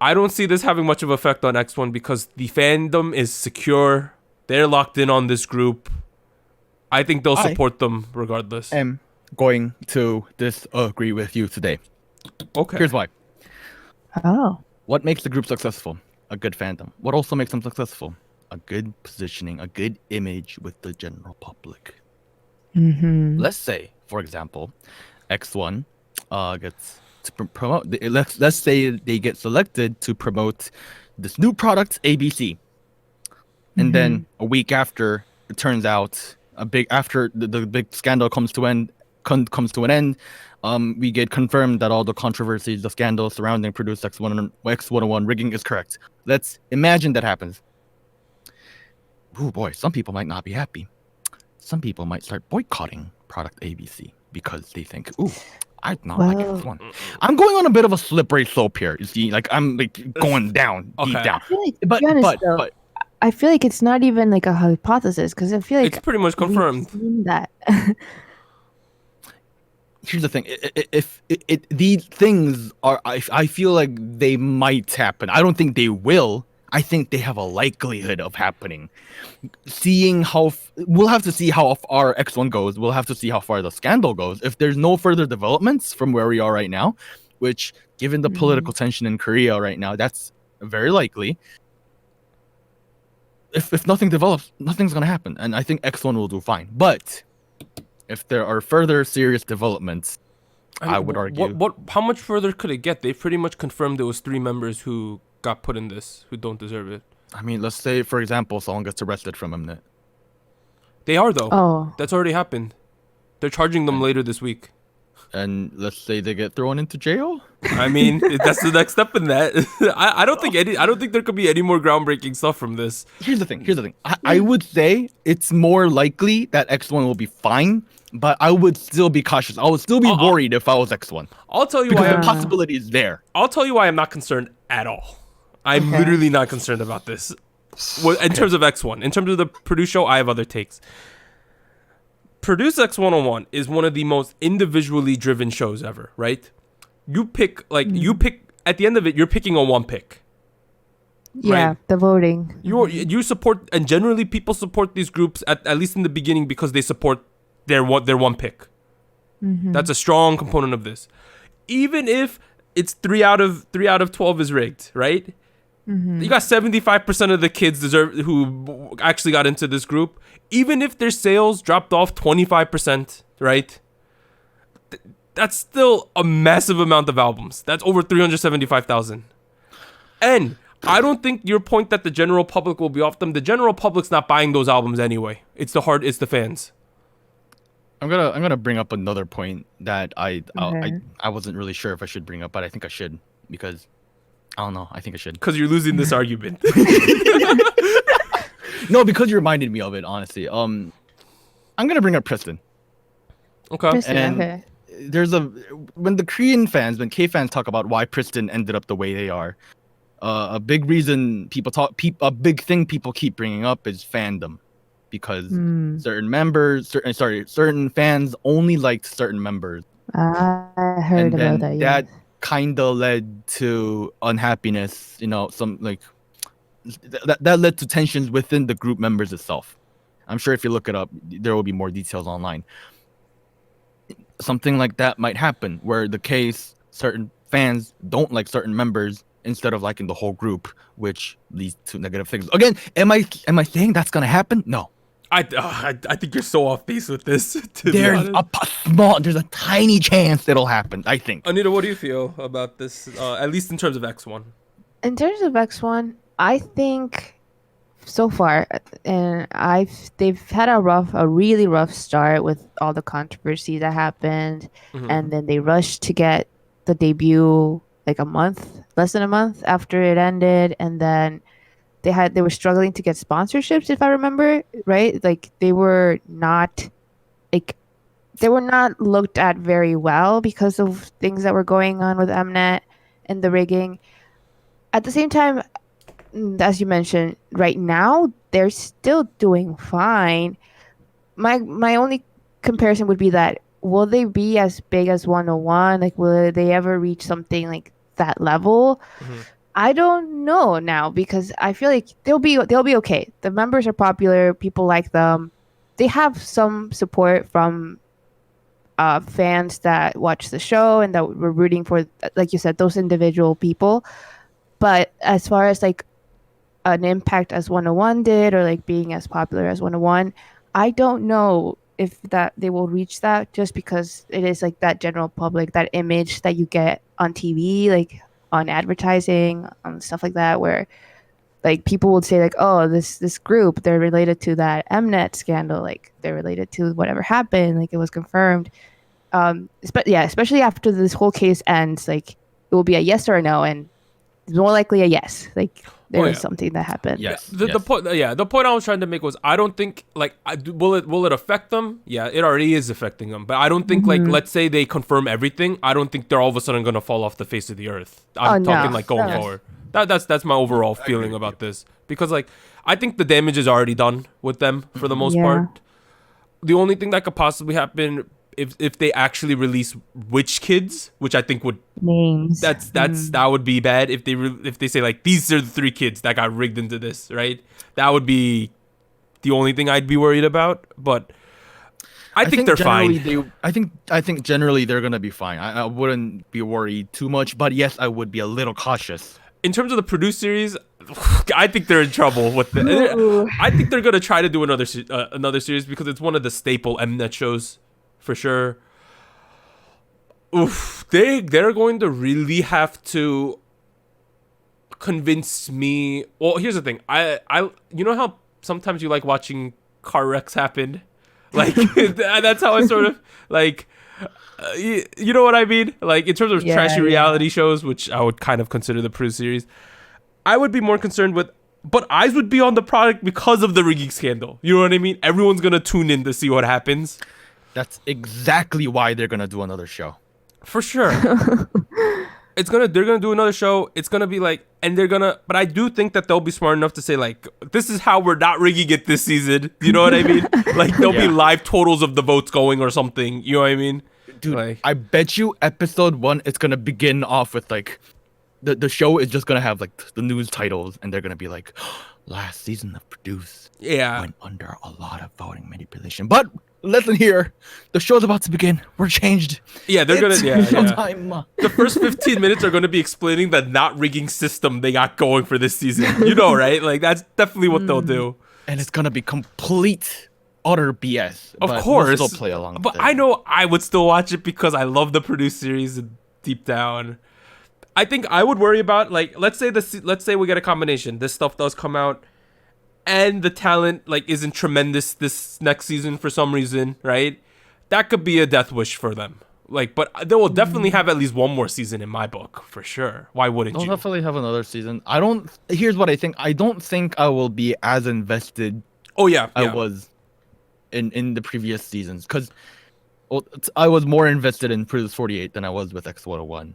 I don't see this having much of an effect on X1 because the fandom is secure. They're locked in on this group. I think they'll support them regardless. I'm going to disagree with you today. Okay. Here's why. Oh. What makes the group successful? A good fandom. What also makes them successful? A good positioning, a good image with the general public. Let's say, for example, X1 gets to promote. Let's say they get selected to promote this new product, ABC, and then a week after, it turns out after the big scandal comes to an end. We get confirmed that all the controversies, the scandals surrounding Produce X101 rigging is correct. Let's imagine that happens. Oh boy, some people might not be happy. Some people might start boycotting product ABC because they think, I not like Well- X1. I'm going on a bit of a slippery slope here. You see, like I'm like going down, deep Okay. down. I feel like, to But be honest, but though, but I feel like it's not even like a hypothesis because I feel like It's pretty much we've confirmed. seen that. here's the thing: if these things are, I feel like they might happen. I don't think they will. I think they have a likelihood of happening. Seeing how we'll have to see how far X1 goes. We'll have to see how far the scandal goes. If there's no further developments from where we are right now, which given the political tension in Korea right now, that's very likely. If nothing develops, nothing's gonna happen, and I think X1 will do fine. But if there are further serious developments, I would argue. How much further could it get? They pretty much confirmed there was 3 members who got put in this who don't deserve it. I mean, let's say, for example, someone gets arrested from Mnet. They are though. Oh, That's already happened. They're charging them later this week. And let's say they get thrown into jail. I mean, that's the next step in that. I don't think there could be any more groundbreaking stuff from this. Here's the thing. I would say it's more likely that X1 will be fine, but I would still be cautious. I would still be worried if I was X1 I'll tell you because why. the possibility is there. I'll tell you why I'm not concerned at all. I'm literally not concerned about this. Well, in terms of X1, in terms of the Produce show, I have other takes. Produce X101 is one of the most individually driven shows ever, right? You pick at the end of it, you're picking a one pick. yeah, Right. the voting. You support, and generally people support these groups at least in the beginning because they support their one pick. That's a strong component of this. Even if it's 3 out of 12 is rigged, right? You got 75% of the kids who actually got into this group. Even if their sales dropped off 25%, right? That's still a massive amount of albums. That's over 375,000. And I don't think your point that the general public will be off them. The general public's not buying those albums anyway. It's the fans. I'm gonna bring up another point that I Okay. wasn't really sure if I should bring up, but I think I should because I don't know. I think I should. Because you're losing this argument. No, because you reminded me of it. Honestly, I'm gonna bring up Pristin. Okay. Pristin, And okay. there's when K fans talk about why Pristin ended up the way they are, a big reason a big thing people keep bringing up is fandom, because certain fans only liked certain members, I heard and then about that. Yeah. that kind of led to unhappiness. Some like that led to tensions within the group members itself. I'm sure if you look it up, there will be more details online. Something like that might happen where certain fans don't like certain members instead of liking the whole group, which leads to negative things. Again, am I saying that's gonna happen? No. I think you're so off base with this. To be honest. There's a tiny chance it'll happen, I think. Anita, what do you feel about this? At least in terms of X1. In terms of X1, I think so far, and they've had a really rough start with all the controversy that happened, and then they rushed to get the debut like less than a month after it ended, and then they were struggling to get sponsorships, if I remember right. Like they were not looked at very well because of things that were going on with Mnet and the rigging. At the same time, as you mentioned, right now they're still doing fine. My only comparison would be that will they be as big as 101? Like will they ever reach something like that level? I don't know now because I feel like they'll be okay. The members are popular, people like them. They have some support from fans that watch the show and that were rooting for, like you said, those individual people. But as far as like an impact as 101 did, or like being as popular as 101, I don't know if that they will reach that, just because it is like that general public, that image that you get on TV, like on advertising, on stuff like that, where like people would say like, oh, this group, they're related to that Mnet scandal, like they're related to whatever happened, like it was confirmed. Especially after this whole case ends, like it will be a yes or a no, and more likely a yes. Like there Oh, was yeah. something that happened. Yes. The point, the point I was trying to make was I don't think like will it affect them? Yeah, it already is affecting them. But I don't think like let's say they confirm everything. I don't think they're all of a sudden gonna fall off the face of the earth. I'm no. talking like going Yes. forward. That's my overall feeling about this because like I think the damage is already done with them for the most Yeah. part. The only thing that could possibly happen if they actually release which kids, which I think would Names. that would be bad if they say like these are the 3 kids that got rigged into this, right? That would be the only thing I'd be worried about. But I think they're fine. I think generally they're gonna be fine. I wouldn't be worried too much, but yes, I would be a little cautious. In terms of the produced series, I think they're in trouble with the. Ooh. I think they're gonna try to do another series because it's one of the staple Mnet shows, for sure. Oof, they're going to really have to convince me. Well, here's the thing. I you know how sometimes you like watching car wrecks happen, like that's how I sort of like. You know what I mean? Like in terms of Yeah, trashy yeah. reality shows, which I would kind of consider the produced series, I would be more concerned with. But eyes would be on the product because of the rigging scandal. You know what I mean? Everyone's gonna tune in to see what happens. That's exactly why they're gonna do another show. For sure. They're gonna do another show. It's gonna be like, and but I do think that they'll be smart enough to say like, this is how we're not rigging it this season. You know what I mean? Like there'll be Yeah. live totals of the votes going or something. You know what I mean? Dude, Like- I bet you episode 1 it's gonna begin off with like the show is just gonna have like the news titles and they're gonna be like last season of Produce Yeah. went under a lot of voting manipulation. But listen here, the show's about to begin. We're changed. Yeah, they're It's gonna. Yeah. showtime. The first 15 minutes are gonna be explaining the not rigging system they got going for this season. You know, right? Like that's definitely what they'll do. And it's gonna be complete utter BS. Of but course. we'll still play along. But with it. I know I would still watch it because I love the produced series deep down. I think I would worry about like let's say we get a combination. This stuff does come out and the talent like isn't tremendous this next season for some reason, right? That could be a death wish for them. Like, but they will definitely have at least one more season in my book for sure. Why wouldn't They'll you? definitely have another season. Here's what I think. I don't think I will be as invested Oh yeah, I yeah. was in the previous seasons because I was more invested in Produce 48 than I was with X101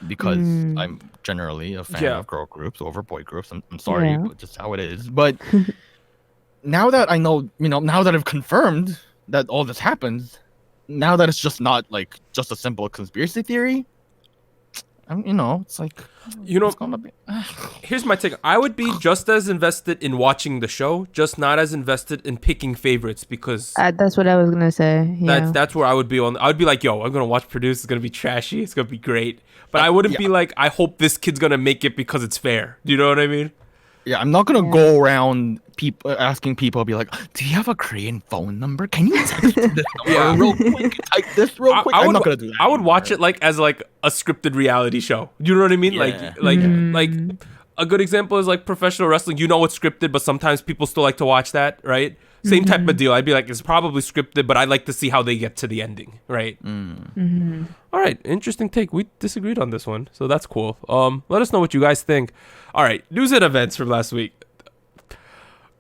because I'm generally a fan Yeah. of girl groups over boy groups. I'm sorry, Yeah. but just how it is. But now that I know, now that I've confirmed that all this happens, now that it's just not like just a simple conspiracy theory, it's like it's gonna be. Here's my take. I would be just as invested in watching the show, just not as invested in picking favorites because That's what I was gonna say. Yeah. that's where I would be on. I would be like, yo, I'm gonna watch Produce. It's gonna be trashy. It's gonna be great. But I wouldn't be like, I hope this kid's gonna make it because it's fair. Do you know what I mean? Yeah, I'm not gonna go around asking people, be like, "Do you have a Korean phone number? Can you text this number Yeah. real quick? Type this real quick." I'm not gonna do that. I would watch it like as like a scripted reality show. You know what I mean? Yeah. Like a good example is like professional wrestling. You know it's scripted, but sometimes people still like to watch that, right? Same type of deal. I'd be like, it's probably scripted, but I'd like to see how they get to the ending, right? All right, interesting take. We disagreed on this one, so that's cool. Let us know what you guys think. All right, news and events from last week.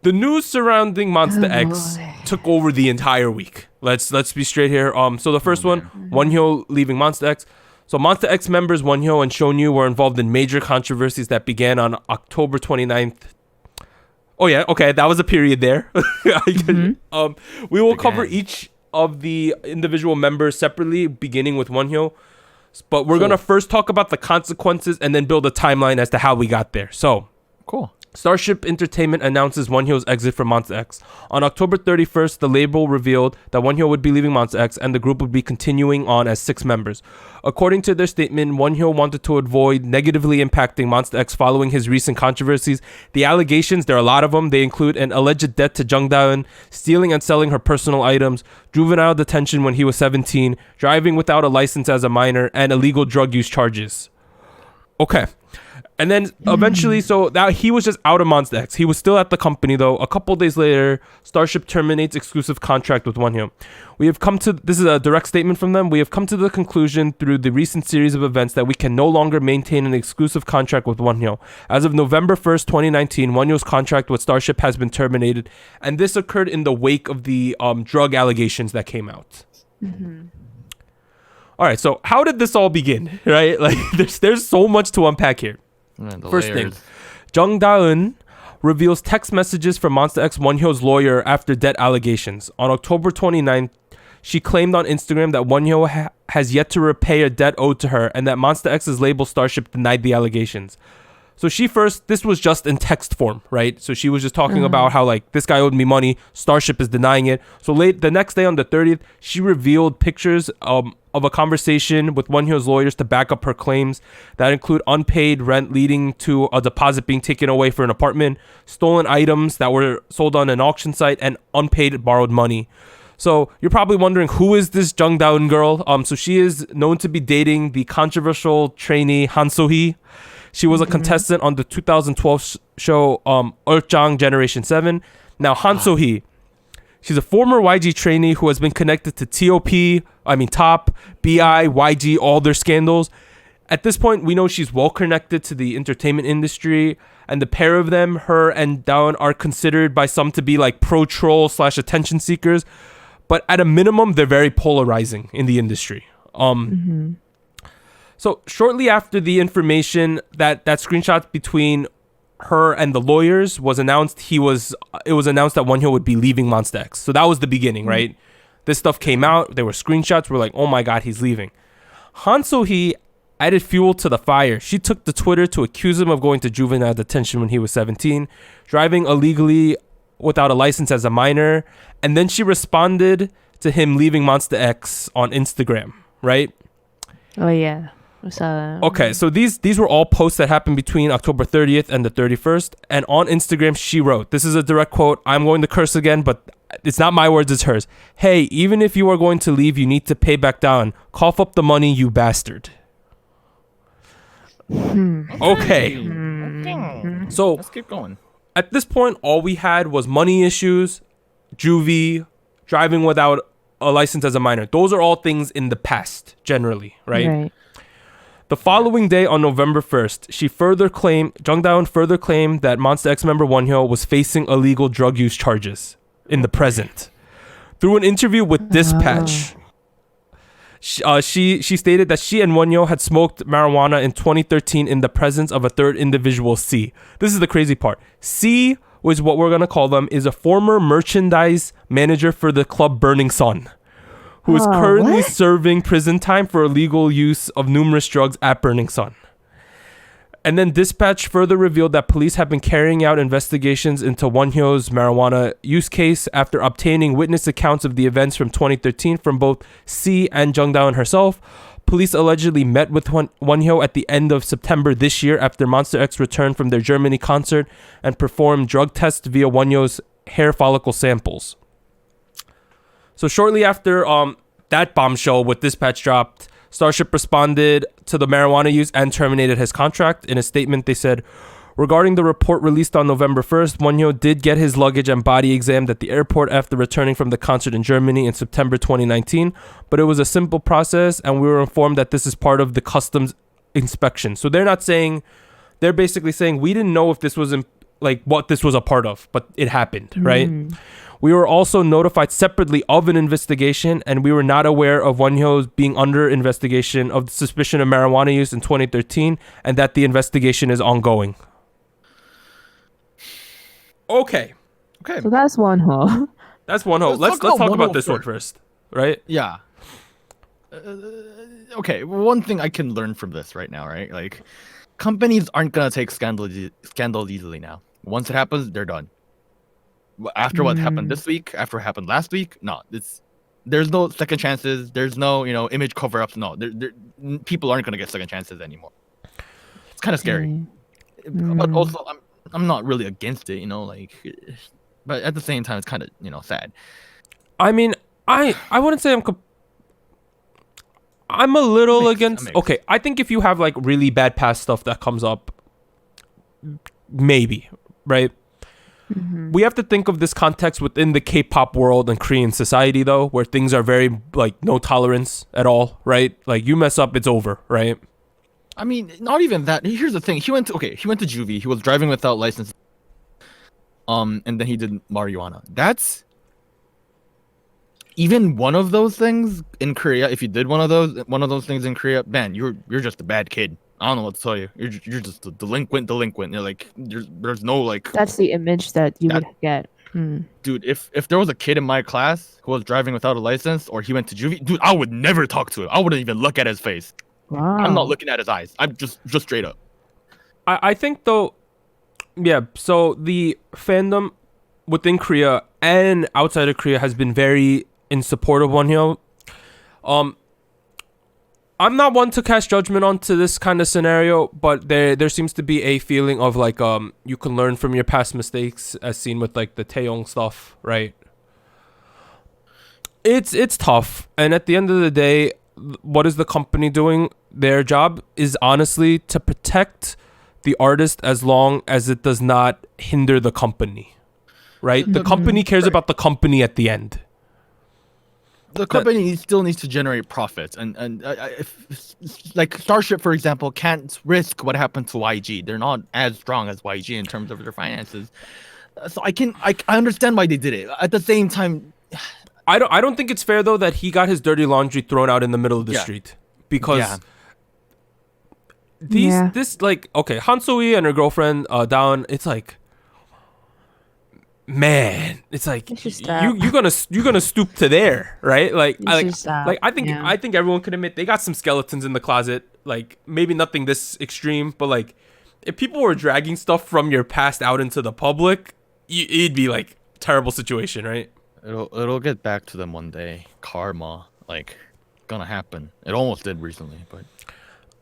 The news surrounding Monsta X boy. took over the entire week. Let's be straight here. So the first one, Wonho leaving Monsta X. So Monsta X members Wonho and Shownu were involved in major controversies that began on October 29th. Oh yeah, okay, that was a period there. We will cover each of the individual members separately, beginning with Wonho. But we're gonna first talk about the consequences and then build a timeline as to how we got there. So Cool. Starship Entertainment announces Wonhyo's exit from Monsta X. On October 31st, the label revealed that Wonho would be leaving Monsta X and the group would be continuing on as 6 members. According to their statement, Wonho wanted to avoid negatively impacting Monsta X following his recent controversies. The allegations, there are a lot of them. They include an alleged debt to Jung Da-eun, stealing and selling her personal items, juvenile detention when he was 17, driving without a license as a minor, and illegal drug use charges. Okay. And then eventually, so that he was just out of Monsta X. He was still at the company though. A couple days later, Starship terminates exclusive contract with Wonho. We have come to, this is a direct statement from them. We have come to the conclusion through the recent series of events that we can no longer maintain an exclusive contract with Wonho. As of November 1st, 2019, Wonho's contract with Starship has been terminated. And this occurred in the wake of the drug allegations that came out. All right, so how did this all begin, right? Like, there's so much to unpack here. First thing, Jung Da-eun reveals text messages from Monsta X Wonho's lawyer after debt allegations. On October 29th, she claimed on Instagram that Wonho has yet to repay a debt owed to her and that Monsta X's label Starship denied the allegations. So this was just in text form, right? So she was just talking about how like this guy owed me money. Starship is denying it. So the next day on the 30th, she revealed pictures of a conversation with Wonho's lawyers to back up her claims that include unpaid rent leading to a deposit being taken away for an apartment, stolen items that were sold on an auction site, and unpaid borrowed money. So you're probably wondering, who is this Jung Da-eun girl? So she is known to be dating the controversial trainee Han So-hee. She was a contestant on the 2012 show Earthjang Generation 7. Now, Han So-hee, she's a former YG trainee who has been connected to Top, BI, YG, all their scandals. At this point, we know she's well connected to the entertainment industry, and the pair of them, her and Da-eun, are considered by some to be like pro-troll / attention seekers. But at a minimum, they're very polarizing in the industry. So shortly after the information that screenshot between her and the lawyers was announced, it was announced that Wonho would be leaving Monsta X. So that was the beginning, right? This stuff came out. There were screenshots. We're like, oh my God, he's leaving. Han So-hee added fuel to the fire. She took to Twitter to accuse him of going to juvenile detention when he was 17, driving illegally without a license as a minor, and then she responded to him leaving Monsta X on Instagram, right? Oh yeah. Okay, so these were all posts that happened between October 30th and the 31st, and on Instagram she wrote, this is a direct quote, I'm going to curse again, but it's not my words, it's hers. Hey, even if you are going to leave, you need to pay back down. Cough up the money, you bastard. Okay. So let's keep going. At this point, all we had was money issues, juvie, driving without a license as a minor. Those are all things in the past, generally, right? The following day, on November 1st, Jung Da-eun further claimed that Monsta X member Wonho was facing illegal drug use charges in the present. Through an interview with Dispatch, she stated that she and Wonho had smoked marijuana in 2013 in the presence of a third individual, C. This is the crazy part. C, which is what we're going to call them, is a former merchandise manager for the club Burning Sun, who is currently serving prison time for illegal use of numerous drugs at Burning Sun. And then Dispatch further revealed that police have been carrying out investigations into Wonho's marijuana use case after obtaining witness accounts of the events from 2013 from both C and Jung Da-eun herself. Police allegedly met with Wonho at the end of September this year after Monsta X returned from their Germany concert and performed drug tests via Wonho's hair follicle samples. So shortly after that bombshell with Dispatch dropped, Starship responded to the marijuana use and terminated his contract. In a statement, they said, regarding the report released on November 1st, Wonho did get his luggage and body examined at the airport after returning from the concert in Germany in September 2019, but it was a simple process and we were informed that this is part of the customs inspection. So they're basically saying we didn't know if this was what this was a part of, but it happened, right? We were also notified separately of an investigation, and we were not aware of Wonho being under investigation of the suspicion of marijuana use in 2013, and that the investigation is ongoing. Okay. So that's Wonho. That's Wonho. Let's talk about this one first, right? Yeah. Okay, one thing I can learn from this right now, right? Like, companies aren't gonna take scandals easily now. Once it happens, they're done. After what happened this week, after what happened last week, no, there's no second chances. There's no, image cover-ups. No, people aren't gonna get second chances anymore. It's kind of scary, but also I'm not really against it, but at the same time, it's kind of, sad. I mean, I wouldn't say I'm a little against. Okay, I think if you have like really bad past stuff that comes up, maybe, right? We have to think of this context within the K-pop world and Korean society, though, where things are very like no tolerance at all, right? Like you mess up, it's over, right? I mean, not even that. Here's the thing. He went to juvie. He was driving without license. And then he did marijuana. That's even one of those things in Korea. If you did one of those things in Korea, man, you're just a bad kid. I don't know what to tell you. You're just a delinquent. You're like there's no like. That's the image that you would get. Dude, if there was a kid in my class who was driving without a license or he went to juvie, dude, I would never talk to him. I wouldn't even look at his face. Wow. I'm not looking at his eyes. I'm just straight up. I think though, yeah. So the fandom within Korea and outside of Korea has been very in support of Wonho. I'm not one to cast judgment onto this kind of scenario, but there seems to be a feeling of like you can learn from your past mistakes, as seen with like the Taeyong stuff, right? It's tough, and at the end of the day, what is the company doing? Their job is honestly to protect the artist as long as it does not hinder the company, right? The company cares about the company at the end. The company still needs to generate profits, and if, like Starship, for example, can't risk what happened to YG. They're not as strong as YG in terms of their finances, so I understand why they did it. At the same time, I don't think it's fair though that he got his dirty laundry thrown out in the middle of the street because this like okay, Han So-hee and her girlfriend down. It's like. Man, it's like you're gonna stoop to there, right? I think everyone can admit they got some skeletons in the closet. Like maybe nothing this extreme, but like if people were dragging stuff from your past out into the public, it'd be like terrible situation, right? It'll get back to them one day. Karma, like, gonna happen. It almost did recently, but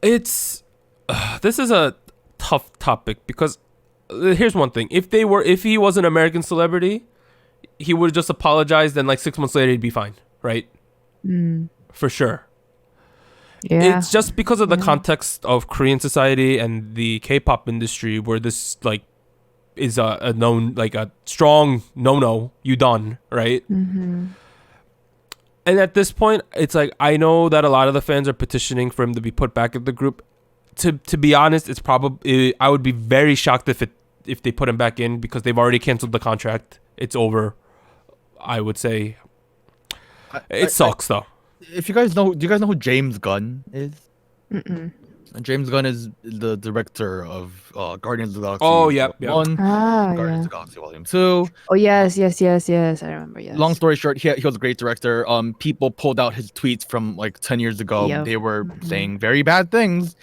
it's this is a tough topic because. Here's one thing: if he was an American celebrity, he would have just apologized, and like 6 months later, he'd be fine, right? For sure. Yeah. It's just because of the context of Korean society and the K-pop industry, where this like is a known like a strong no, you done, right? And at this point, it's like I know that a lot of the fans are petitioning for him to be put back in the group. To be honest, it's probably I would be very shocked if they put him back in because they've already canceled the contract. It's over. I would say it sucks though. If you guys know, do you guys know who James Gunn is? James Gunn is the director of Guardians of the Galaxy. Oh yeah, Volume 1, Guardians of the Galaxy Volume 2. Oh yes. I remember. Yes. Long story short, he was a great director. People pulled out his tweets from like 10 years ago. Yep. They were saying very bad things.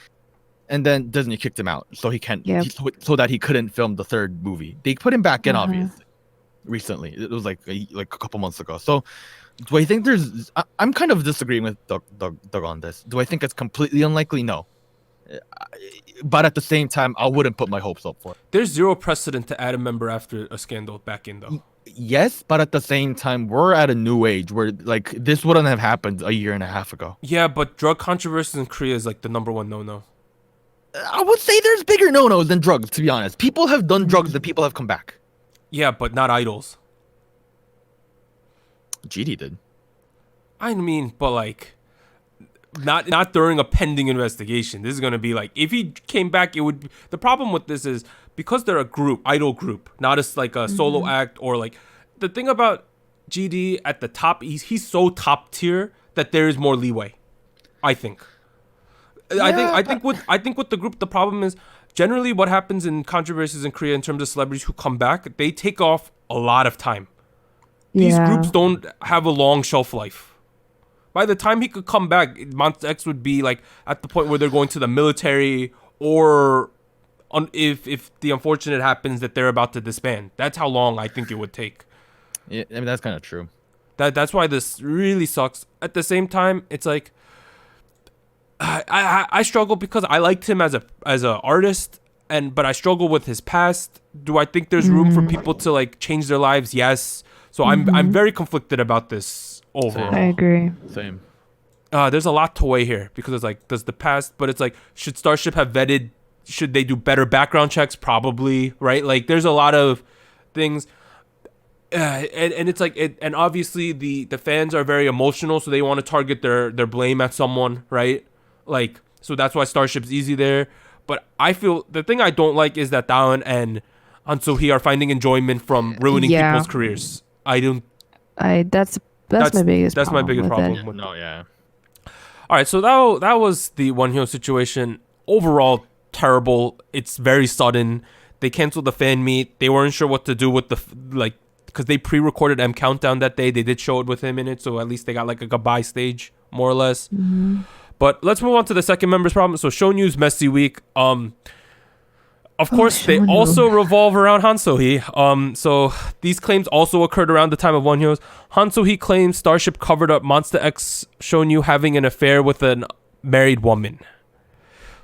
And then Disney kicked him out, so he can't, so that he couldn't film the third movie. They put him back in, obviously, recently. It was like a couple months ago. So, do I think there's? I'm kind of disagreeing with Doug on this. Do I think it's completely unlikely? No, but at the same time, I wouldn't put my hopes up for it. There's zero precedent to add a member after a scandal back in, though. Yes, but at the same time, we're at a new age where like this wouldn't have happened a year and a half ago. Yeah, but drug controversy in Korea is like the number one no. I would say there's bigger no-nos than drugs, to be honest. People have done drugs and people have come back. Yeah, but not idols. GD did. I mean, but like, not during a pending investigation. This is gonna be like, if he came back, it would be, the problem with this is because they're a group, idol group, not as like a solo act or like, the thing about GD at the top, he's so top tier that there is more leeway, I think. I think with the group, the problem is generally what happens in controversies in Korea in terms of celebrities who come back, they take off a lot of time. These groups don't have a long shelf life. By the time he could come back, Monsta X would be like at the point where they're going to the military or if the unfortunate happens that they're about to disband. That's how long I think it would take. Yeah, I mean that's kind of true. That's why this really sucks. At the same time, it's like I struggle because I liked him as a artist, but I struggle with his past. Do I think there's room for people to like change their lives? Yes. So I'm very conflicted about this overall. I agree. Same. There's a lot to weigh here because it's like does the past, but it's like should Starship have vetted should they do better background checks? Probably, right? Like there's a lot of things. And it's like and obviously the fans are very emotional, so they want to target their blame at someone, right? Like, so that's why Starship's easy there. But I feel the thing I don't like is that Daeun and Han So-hee are finding enjoyment from ruining people's careers. That's my biggest that's my problem biggest with problem it. with No, yeah. All right, so that was the Wonho situation. Overall, terrible. It's very sudden. They canceled the fan meet. They weren't sure what to do with because they pre-recorded M Countdown that day. They did show it with him in it, so at least they got like a goodbye stage, more or less. Mm-hmm. But let's move on to the second member's problem. So Shownu's messy week. Of course, they also revolve around Han So-hee. So these claims also occurred around the time of Wonho's. Han So-hee claims Starship covered up Monsta X Shownu having an affair with a married woman.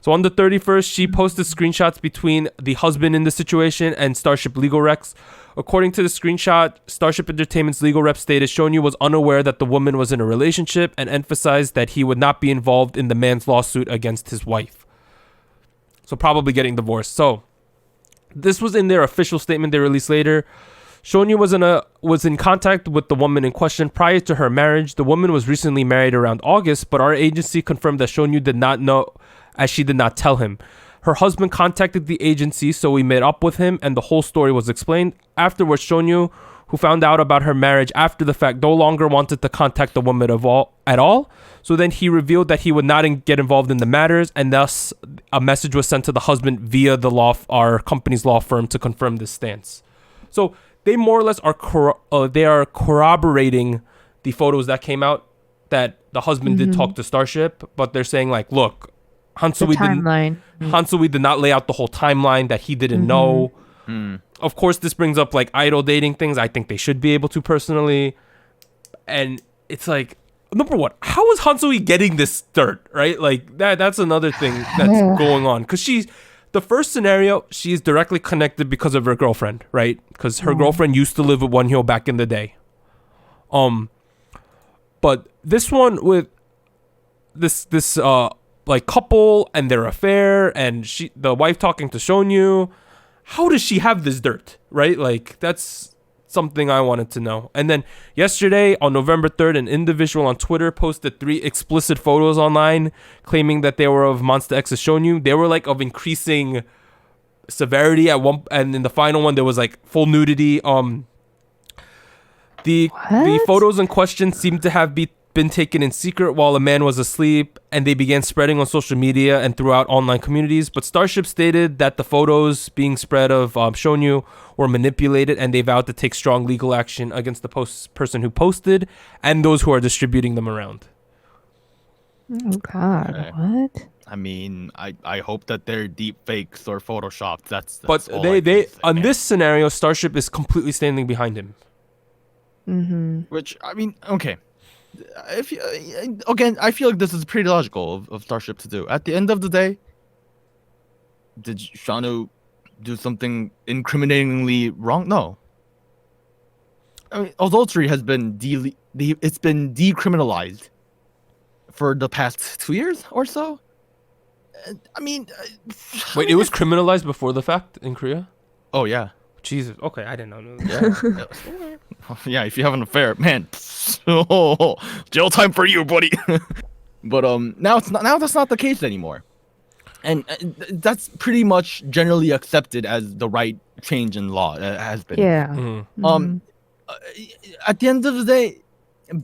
So on the 31st, she posted screenshots between the husband in the situation and Starship legal recs. According to the screenshot, Starship Entertainment's legal rep stated Shownu was unaware that the woman was in a relationship and emphasized that he would not be involved in the man's lawsuit against his wife. So probably getting divorced. So this was in their official statement they released later. Shownu was in contact with the woman in question prior to her marriage. The woman was recently married around August, but our agency confirmed that Shownu did not know, as she did not tell him. Her husband contacted the agency, so we met up with him, and the whole story was explained. Afterwards, Shownu, who found out about her marriage after the fact, no longer wanted to contact the woman at all. So then he revealed that he would not get involved in the matters, and thus a message was sent to the husband via our company's law firm to confirm this stance. So they more or less are corroborating the photos that came out that the husband did talk to Starship, but they're saying like, look, Han So-hee did not lay out the whole timeline, that he didn't know. Of course, this brings up like idol dating things. I think they should be able to personally. And it's like, number one, how is Han So-hee getting this dirt, right? Like that's another thing that's going on. Because the first scenario, she's directly connected because of her girlfriend, right? Because her girlfriend used to live with Wonho back in the day. But this one with this like couple and their affair, and the wife talking to Shownu, how does she have this dirt, right? Like that's something I wanted to know. And then yesterday on November 3rd, an individual on Twitter posted 3 explicit photos online claiming that they were of Monsta X's Shownu. They were like of increasing severity at one, and in the final one there was like full nudity. The photos in question seemed to have been taken in secret while a man was asleep, and they began spreading on social media and throughout online communities. But Starship stated that the photos being spread of Shownu were manipulated, and they vowed to take strong legal action against the person who posted and those who are distributing them around. Oh God, what? I mean, I hope that they're deep fakes or photoshopped. That's but all they I can say, on man. this scenario, Starship is completely standing behind him. Which, I mean, okay. If you, again, I feel like this is pretty logical of Starship to do. At the end of the day, did Shownu do something incriminatingly wrong? No. I mean, adultery has been it's been decriminalized for the past 2 years or so. I mean, Wait, it was criminalized before the fact in Korea? Oh yeah. Jesus. Okay, I didn't know. Yeah. Yeah, if you have an affair, man, jail time for you, buddy. But now that's not the case anymore, and that's pretty much generally accepted as the right change in law. Has been. Yeah. At the end of the day,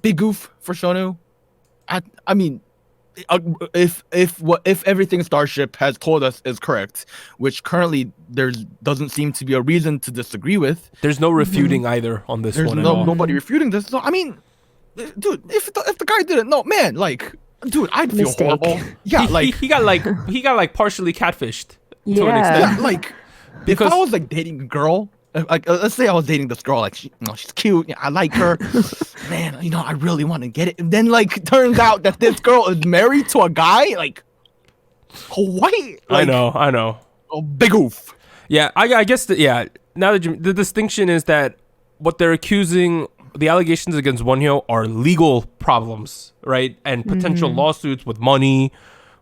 big oof for Shownu. I mean, if everything Starship has told us is correct, which currently there doesn't seem to be a reason to disagree with. There's no refuting either on this There's one at all. nobody refuting this. So I mean, dude, if the guy didn't know, man, like, dude, I'd feel Mistake. horrible. Yeah, like he got like partially catfished to an Yeah. extent. yeah, like Because- if I was like dating a girl, like let's say I was dating this girl, like she's cute, I like her, man, I really want to get it, and then like turns out that this girl is married to a guy, like Hawaii. Like, I know. a big oof. Yeah, I guess now that the distinction is that what they're accusing, the allegations against Wonho are legal problems, right? And potential lawsuits with money,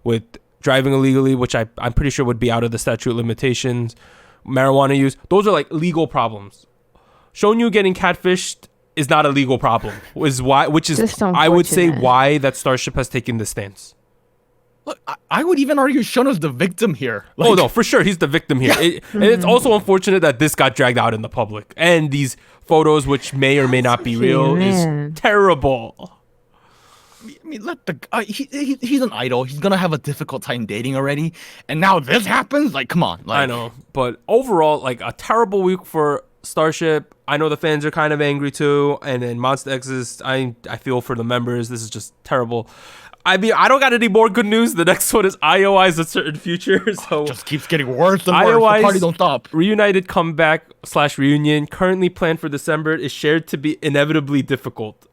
with driving illegally, which I'm pretty sure would be out of the statute of limitations, marijuana use. Those are like legal problems. Shownu getting catfished is not a legal problem. Which is Just I would say unfortunate. why that Starship has taken this stance. Look, I would even argue Shownu's the victim here. Oh no, for sure he's the victim here. And it's also unfortunate that this got dragged out in the public, and these photos, which may or may not be real, Man. is terrible. I mean, let the he's an idol. He's gonna have a difficult time dating already, and now this happens. Like, come on. Like, I know, but overall, like a terrible week for Starship. I know the fans are kind of angry too, and then Monsta X is. I feel for the members. This is just terrible. I mean, I don't got any more good news. The next one is I.O.I's A Certain Future. So just keeps getting worse and worse. I.O.I's The party don't stop. reunited comeback / reunion, currently planned for December, is shared to be inevitably difficult.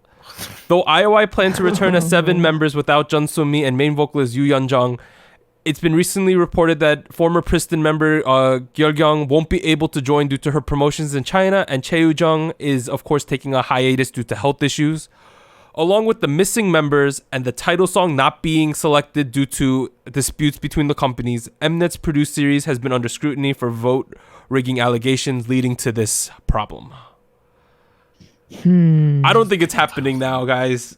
Though I.O.I plan to return as 7 members without Jun So-mi and main vocalist Yoo Yeon-jung, it's been recently reported that former Pristin member Gyeolgyung won't be able to join due to her promotions in China, and Chae-Woo-jung is, of course, taking a hiatus due to health issues. Along with the missing members and the title song not being selected due to disputes between the companies, Mnet's produced series has been under scrutiny for vote rigging allegations, leading to this problem. I don't think it's happening now, guys.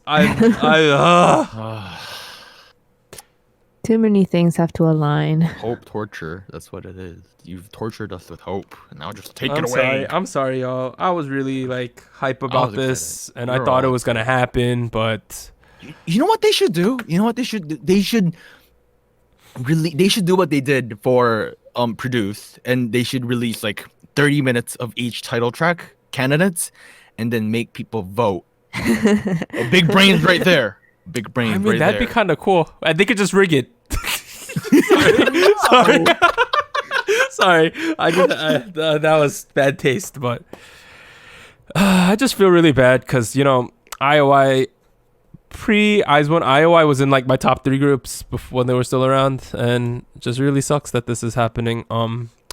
Too many things have to align. Hope torture. That's what it is. You've tortured us with hope, and now just take it away. Sorry. I'm sorry, y'all. I was really like hype about was this, excited. and We I were thought it all was gonna happen, but You know what they should do? You know what they should do? They should do what they did for Produce, and they should release like 30 minutes of each title track candidates, and then make people vote. Big brains right there. Big brains. I mean right that'd there. be kind of cool. They could just rig it. Sorry. Sorry. That was bad taste, but I just feel really bad because I.O.I. pre-Eyes One, I.O.I. was in like my top 3 groups before when they were still around, and it just really sucks that this is happening.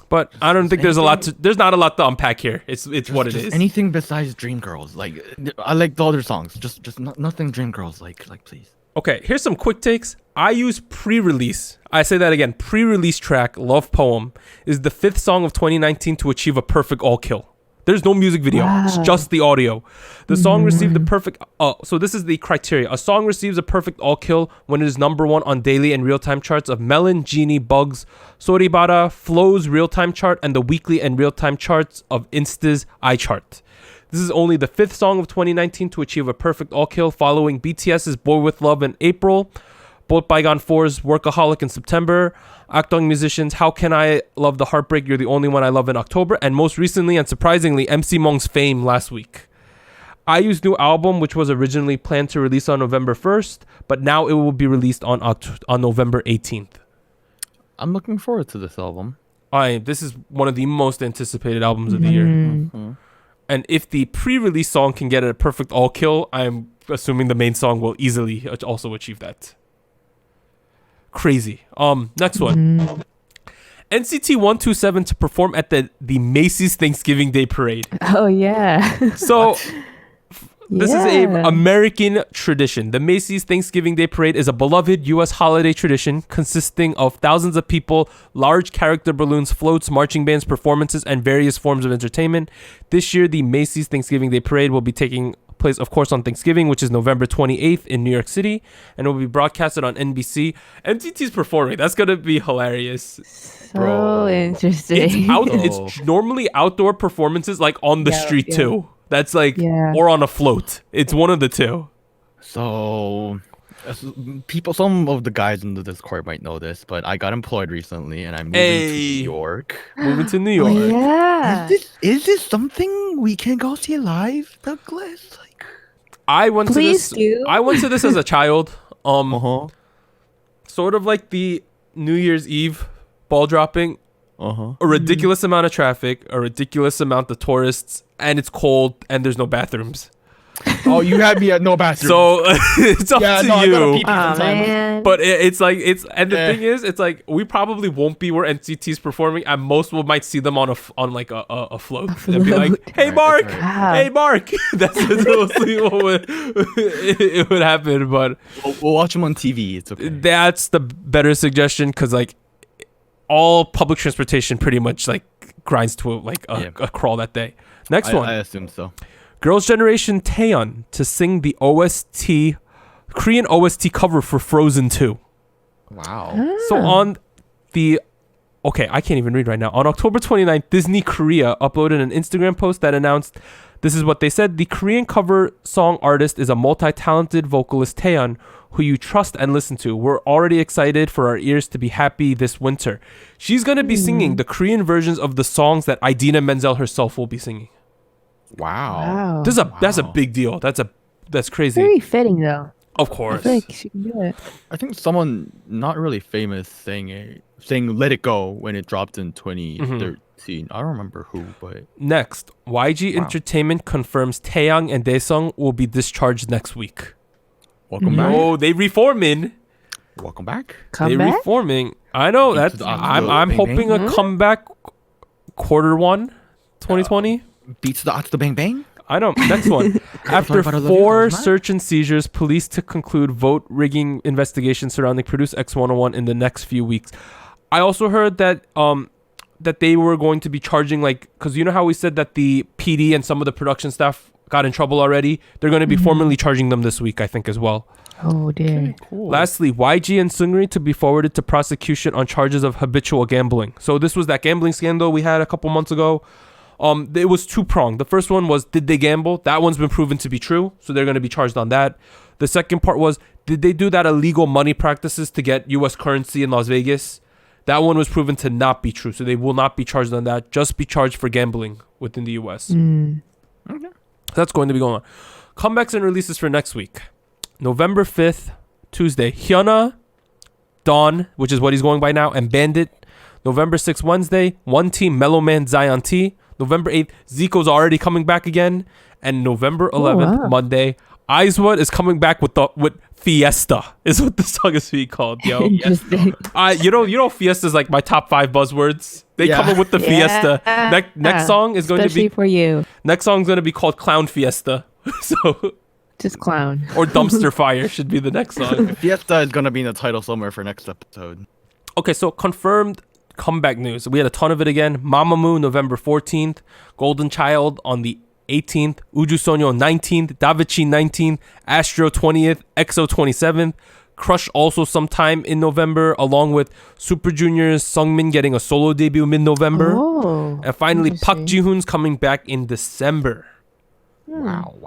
But I don't think there's not a lot to unpack here. It's what it is. Anything besides Dreamgirls. Like, I like the other songs. Just nothing Dreamgirls. Like please. Okay, here's some quick takes. IU's pre-release, I say that again, pre-release track, Love Poem, is the 5th song of 2019 to achieve a perfect all kill. There's no music video. Wow. It's just the audio. The song received the perfect... so this is the criteria. A song receives a perfect all kill when it is number 1 on daily and real-time charts of Melon, Genie, Bugs, Soribara, Flow's real-time chart, and the weekly and real-time charts of Insta's iChart. This is only the 5th song of 2019 to achieve a perfect all kill, following BTS's Boy With Love in April, Both Bygone 4's Workaholic in September, Akdong Musicians' How Can I Love the Heartbreak, You're the Only One I Love in October, and most recently and surprisingly, MC Mong's Fame last week. IU's new album, which was originally planned to release on November 1st, but now it will be released on November 18th. I'm looking forward to this album. This is one of the most anticipated albums of the year. And if the pre-release song can get a perfect all kill, I'm assuming the main song will easily also achieve that. Crazy. Next one. NCT 127 to perform at the Macy's Thanksgiving Day Parade. Oh yeah. So this is a Yeah. American tradition. The Macy's Thanksgiving Day Parade is a beloved U.S. holiday tradition consisting of thousands of people, large character balloons, floats, marching bands, performances, and various forms of entertainment. This year, the Macy's Thanksgiving Day Parade will be taking place, of course, on Thanksgiving, which is November 28th in New York City, and it will be broadcasted on NBC. MTT's performing. That's going to be hilarious. So interesting. It's normally outdoor performances, like on the street too. That's like, or on a float. It's one of the two. So, some of the guys in the Discord might know this, but I got employed recently, and I'm moving to New York. Moving to New York. Oh, yeah. Is this something we can go see live, Douglas? Like, I went Please to this. do. I went to this as a child. uh-huh. Sort of like the New Year's Eve ball dropping. A ridiculous amount of traffic, a ridiculous amount of tourists, and it's cold, and there's no bathrooms. Oh, you had me at no bathroom. So it's up to I gotta you. pee sometimes. man. But it's the thing is, it's like we probably won't be where NCT's performing. At most, we might see them on a float and be like, "Hey, Right, Mark, right. Wow. hey, Mark." That's mostly what it would happen. But We'll watch them on TV. It's okay. that's the better suggestion because like all public transportation pretty much like grinds to a crawl that day. Next one. I assume so. Girls' Generation Taeyeon to sing the Korean OST cover for Frozen 2. Wow. So I can't even read right now. On October 29th, Disney Korea uploaded an Instagram post that announced, this is what they said: the Korean cover song artist is a multi-talented vocalist Taeyeon, who you trust and listen to. We're already excited for our ears to be happy this winter. She's going to be singing the Korean versions of the songs that Idina Menzel herself will be singing. Wow. Wow. That's a big deal. That's crazy. Very fitting though. Of I course. feel like she can do it. I think someone not really famous saying "Let It Go" when it dropped in 2013. I don't remember who, but Next, YG Entertainment confirms Taeyang and Daesung will be discharged next week. welcome back. Oh, they reforming. Welcome back. Come They back. reforming. I know Into that's. the I'm October. hoping a comeback quarter one, 2020. Beats the bang bang. I know. Next one. After about 11 4 years, man. search and seizures, police to conclude vote rigging investigation surrounding Produce X101 in the next few weeks. I also heard that that they were going to be charging, like, because you know how we said that the PD and some of the production staff got in trouble already? They're going to be formally charging them this week, I think, as well. Oh dear. Cool. Lastly, YG and Seungri to be forwarded to prosecution on charges of habitual gambling. So this was that gambling scandal we had a couple months ago. It was two-pronged. The first one was, did they gamble? That one's been proven to be true, so they're going to be charged on that. The second part was, did they do that illegal money practices to get U.S. currency in Las Vegas? That one was proven to not be true, so they will not be charged on that, just be charged for gambling within the U.S. Okay. That's going to be going on. Comebacks and releases for next week. November 5th, Tuesday, Hyuna, Dawn, which is what he's going by now, and Bandit. November 6th, Wednesday, One Team, Mellow Man, Zion T. November 8th, Zico's already coming back again. And November 11th, wow. Monday, Aizwa is coming back with Fiesta, is what the song is being called, yo. Interesting. You know, Fiesta is like my top 5 buzzwords. They Yeah. come up with the Fiesta. Yeah. Next song is going Especially to be for you. next song is going to be called Clown Fiesta. So Just clown. or Dumpster Fire should be the next song. Fiesta is gonna be in the title somewhere for next episode. Okay, so confirmed comeback news. We had a ton of it again. Mamamoo November 14th, Golden Child on the 18th, Uju Sonyo 19th, Davichi 19th, Astro 20th, EXO 27th, Crush also sometime in November, along with Super Junior's Sungmin getting a solo debut mid-November. Oh. And finally, Park interesting. Ji-hoon's coming back in December. Wow.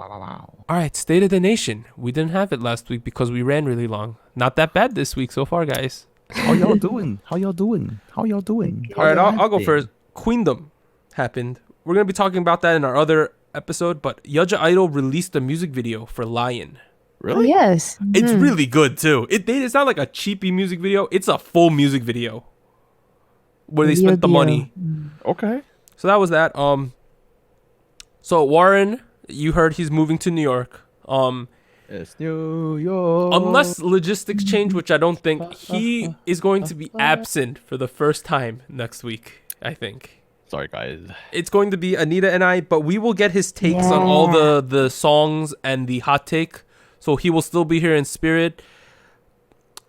All right, State of the Nation. We didn't have it last week because we ran really long. Not that bad this week so far, guys. How y'all doing? How y'all doing? How y'all doing? All right, I'll go first. Queendom happened. We're going to be talking about that in our other episode, but Yeoja Idol released a music video for Lion. Oh, Really? yes. It's really good, too. It's not like a cheapy music video. It's a full music video where they Real spent the deal. money. Okay. So that was that. So Warren, you heard he's moving to New York. It's New York. Unless logistics change, which I don't think, he is going to be absent for the first time next week, I think. Sorry, guys. It's going to be Anita and I, but we will get his takes on all the songs and the hot take. So he will still be here in spirit.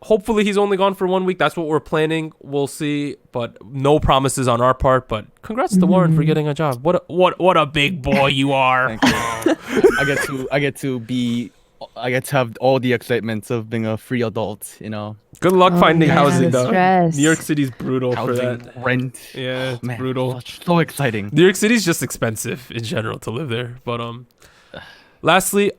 Hopefully he's only gone for 1 week. That's what we're planning. We'll see, but no promises on our part. But congrats to Warren for getting a job. What a big boy you are. Thank you. I get to have all the excitements of being a free adult, you know. Good luck finding yeah, housing the though. stress. New York City's brutal for Housing, that. rent. Yeah, it's Man, brutal. so exciting. New York City's just expensive in general to live there. But lastly,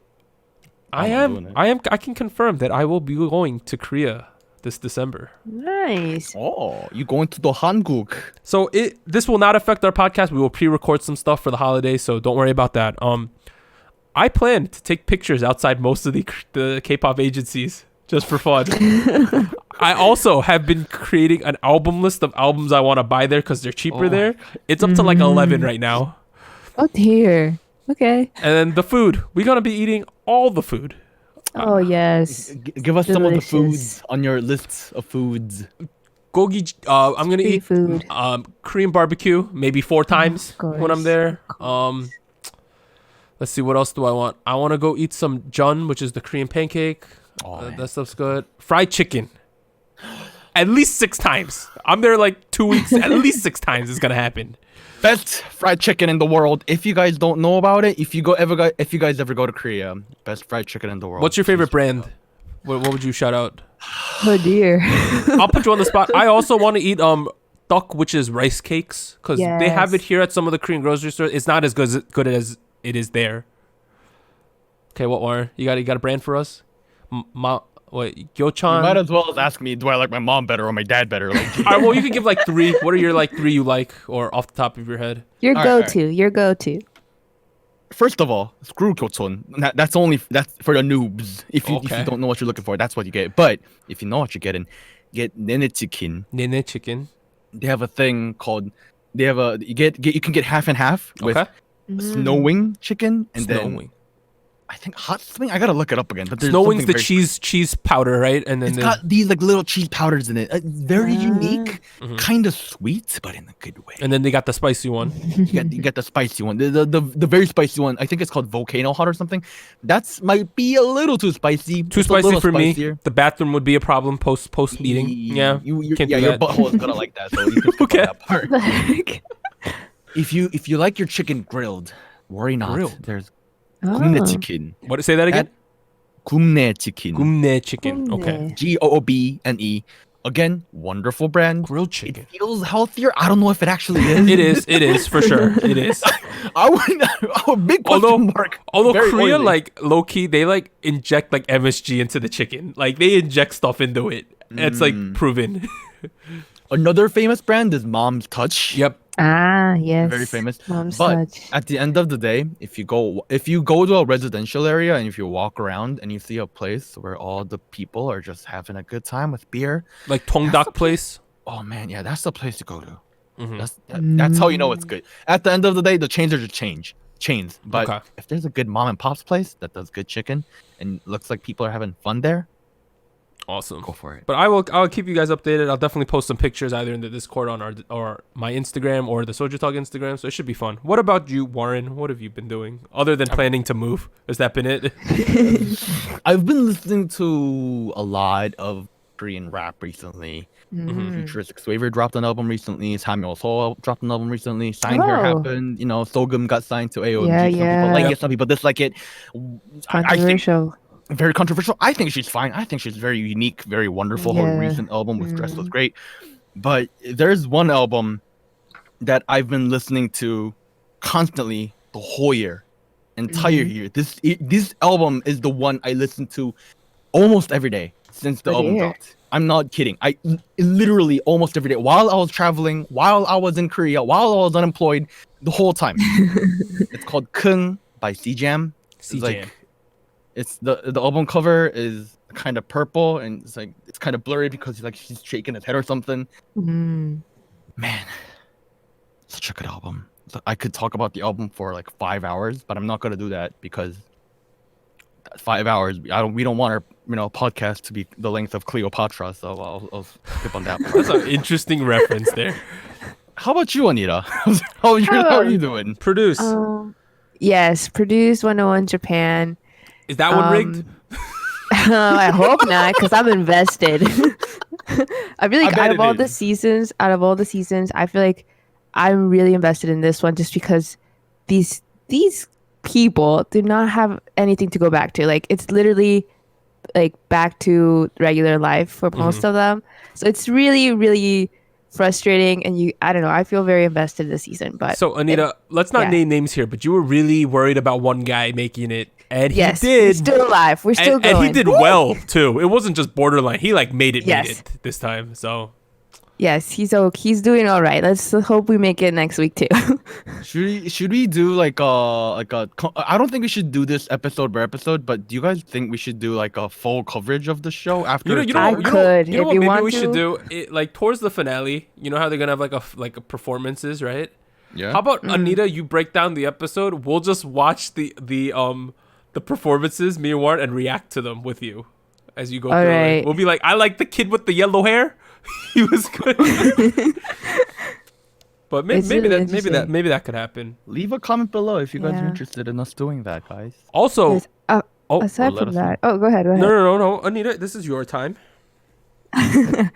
I can confirm that I will be going to Korea this December. Nice. Oh, you going to the Hanguk? So this will not affect our podcast. We will pre-record some stuff for the holidays, so don't worry about that. I plan to take pictures outside most of the K-pop agencies just for fun. I also have been creating an album list of albums I want to buy there because they're cheaper there. It's up to like 11 right now. Oh dear. Okay. And then the food. We're gonna be eating all the food. Oh yes. Give us some of the Delicious. foods on your list of foods. Gogi. I'm gonna Street eat food. Korean barbecue maybe 4 times Of when I'm course, there. of Let's see, what else do I want? I want to go eat some jun, which is the Korean pancake. Oh, That stuff's good. Fried chicken. At least 6 times. I'm there like 2 weeks. At least 6 times it's gonna happen. Best fried chicken in the world. If you guys don't know about it, if you guys ever go to Korea, best fried chicken in the world. What's your favorite brand? What would you shout out? Oh dear. I'll put you on the spot. I also want to eat tok, which is rice cakes, because they have it Yes. here at some of the Korean grocery stores. It's not as good as it is there. Okay, what more? You got a brand for us? Wait, You Gyeochan. might as well ask me, do I like my mom better or my dad better? Like, All right, well, you can give like 3. What are your like 3 you like, or off the top of your head? Your All right, go-to. Your go-to. first of all, screw Gyeocheon. That's for the noobs. If you Okay. don't know what you're looking for, that's what you get. But if you know what you're getting, get nene chicken. Nene chicken. They have a thing called. You can get half and half with Okay. snowing chicken and then Snowing. I think hot swing. I gotta look it up again. But there's Snowing's something the very- cheese powder, right? And then It's got these like little cheese powders in it. Very unique, Mhm. kind of sweet, but in a good way. and then they got the spicy one. You get the spicy one, the very spicy one. I think it's called volcano hot or something. That's might be a little too spicy. Too Just a spicy little for spicier. me. The bathroom would be a problem post meeting. Yeah, your can't do your that. butthole is gonna like that. So you can skip Okay. on that part. Like, If you like your chicken grilled, worry not. Grilled? There's oh. gumne chicken. What? Say that again. Gumne chicken. Gumne chicken. Okay. Gumne. Goobne. Again, wonderful brand. Grilled chicken. It feels healthier. I don't know if it actually is. It is. It is for sure. It is. I would big question mark. Although Very Korea, oily. like low key, they like inject like MSG into the chicken. Like they inject stuff into it. It's like proven. Another famous brand is Mom's Touch. Yep. Ah, yes. Very famous. Mom's But touch. at the end of the day, if you go to a residential area and if you walk around and you see a place where all the people are just having a good time with beer, Like Tongdak place. oh man, yeah, that's the place to go to. Mhm. That's how you know it's good. At the end of the day, the chains are just chains. But Okay. if there's a good mom and pop's place that does good chicken and looks like people are having fun there, Awesome. go for it. But I'll keep you guys updated. I'll definitely post some pictures either in the Discord on or my Instagram or the SojuTalk Instagram. So it should be fun. What about you, Warren? What have you been doing other than planning to move? Has that been it? I've been listening to a lot of Korean rap recently. Mm. Futuristic Swaver dropped an album recently. Samuel Soul dropped an album recently. Sign Here Oh. happened. Sogum got signed to AOMG. Yeah, some people yeah. like it, some people dislike it. I think Controversial. very controversial. I think she's fine. I think she's very unique, very wonderful. Her Yeah. recent album with Dress was great. But there's one album that I've been listening to constantly the whole year, entire year. This album is the one I listen to almost every day since the Oh, album dear. dropped. I'm not kidding. I literally almost every day while I was traveling, while I was in Korea, while I was unemployed, the whole time. It's called Kung by C-Jam. C-Jam. It's the album cover is kind of purple and it's kind of blurry because he's shaking his head or something. Mm. Man, such a good album. So I could talk about the album for like 5 hours, but I'm not gonna do that because 5 hours. We don't want our podcast to be the length of Cleopatra, so I'll skip on that part. That's an interesting reference there. How about you, Anita? How are you doing? Produce. Yes, produced 101 Japan. Is that one rigged? I hope not, because I'm invested. I feel like I bet out of all it the is. seasons, I feel like I'm really invested in this one just because these people do not have anything to go back to. Like it's literally like back to regular life for most of them. So it's really, really frustrating, and I don't know. I feel very invested in the season, but So Anita, let's not yeah. name names here, but you were really worried about one guy making it, and yes, he we're did. still alive. We're still going. And he did well too. It wasn't just borderline. He like made Yes. it this time. So Yes, he's doing all right. Let's hope we make it next week too. Should we do like a I don't think we should do this episode by episode, but do you guys think we should do like a full coverage of the show after? you know, I could, You know if what you maybe want we should to. do? It, like towards the finale. You know how they're gonna have like a performances, right? Yeah. How about Anita? You break down the episode. We'll just watch the performances, me and Warren, and react to them with you as you go All through right. it. We'll be like, I like the kid with the yellow hair. He was good. But It's really maybe that could happen. Leave a comment below if you guys are Yeah. interested in us doing that, guys. Also, Yes, oh, aside or let from us that, go ahead. Go ahead. no, Anita, this is your time. Oh,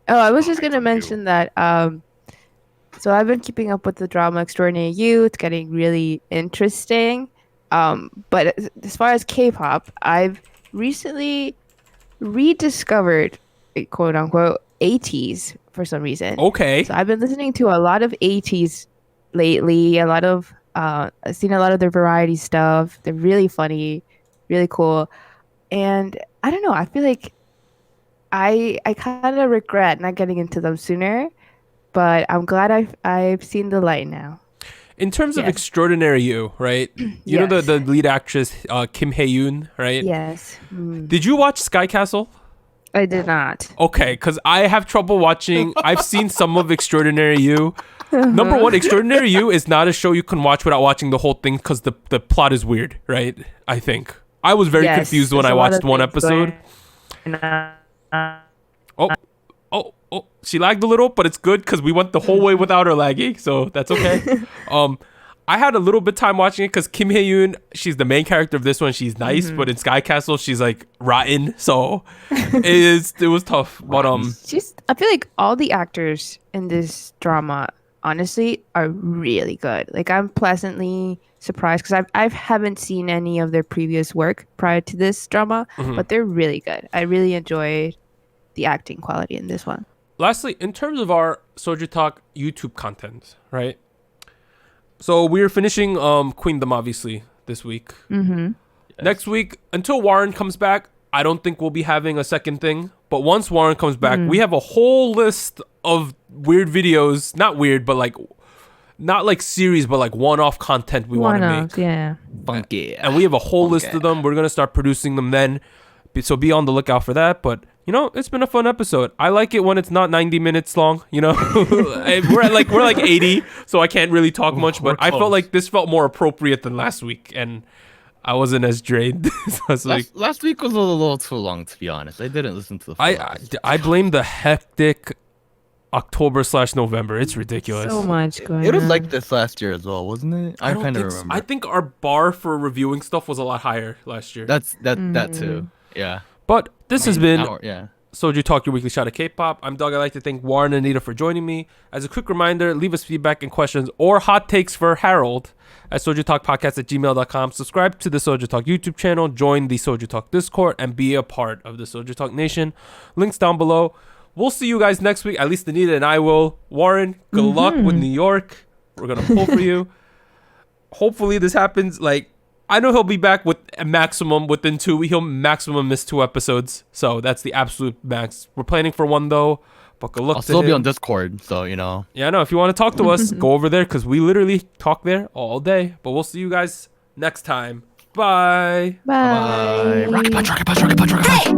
I was just gonna mention that. So I've been keeping up with the drama Extraordinary You. It's getting really interesting. But as far as K-pop, I've recently rediscovered, quote unquote, 80s for some reason. Okay. So I've been listening to a lot of 80s lately. I've seen a lot of their variety stuff. They're really funny, really cool. And I don't know, I feel like I kind of regret not getting into them sooner, but I'm glad I've seen the light now. In terms of Yes. Extraordinary You, right? You know Yes. the lead actress Kim Hae-yoon, right? Yes. Mm. Did you watch Sky Castle? I did not. Okay, because I have trouble watching. I've seen some of Extraordinary You. Number one, Extraordinary You is not a show you can watch without watching the whole thing because the plot is weird, right? I think. I was very Yes, confused when there's I a lot watched of one things episode. Oh, she lagged a little, but it's good because we went the whole way without her lagging, so that's okay. I had a little bit time watching it because Kim Hae-yoon, she's the main character of this one. She's nice, but in Sky Castle, she's like rotten. So it was tough. But I feel like all the actors in this drama, honestly, are really good. Like I'm pleasantly surprised because I haven't seen any of their previous work prior to this drama, but they're really good. I really enjoyed the acting quality in this one. lastly, in terms of our SojuTalk YouTube content, right? So we're finishing Queendom obviously this week. Mm-hmm. Next week, until Warren comes back, I don't think we'll be having a second thing. But once Warren comes back, we have a whole list of weird videos. Not weird, but like, not like series, but like one-off content we want to make. Yeah. Funky. And we have a whole list of them. We're going to start producing them then. So be on the lookout for that. But, you know, it's been a fun episode. I like it when it's not 90 minutes long, you know. we're like 80, so I can't really talk much. But I felt like this felt more appropriate than last week. And I wasn't as drained last week. Last week was a little too long, to be honest. I didn't listen to the full I blame the hectic October/November. It's ridiculous. So much going It was on. like this last year as well, wasn't it? I don't kind of think so. remember. I think our bar for reviewing stuff was a lot higher last year. That too. Yeah. But this has been Yeah. SojuTalk, your weekly shot of K-pop. I'm Doug. I'd like to thank Warren and Anita for joining me. As a quick reminder, leave us feedback and questions or hot takes for Harold at SojuTalkPodcast@gmail.com. Subscribe to the SojuTalk YouTube channel, join the SojuTalk Discord, and be a part of the SojuTalk Nation. Links down below. We'll see you guys next week. At least Anita and I will. Warren, good luck with New York. We're going to pull for you. Hopefully this happens. Like, I know he'll be back with a maximum within 2 weeks. He'll maximum miss 2 episodes. So that's the absolute max. We're planning for 1 though. But good luck I'll to still be him. on Discord, so you know. Yeah, no, if you want to talk to us, go over there because we literally talk there all day. But we'll see you guys next time. Bye. Bye. Rocket punch, rocket punch, rocket punch, rocket punch.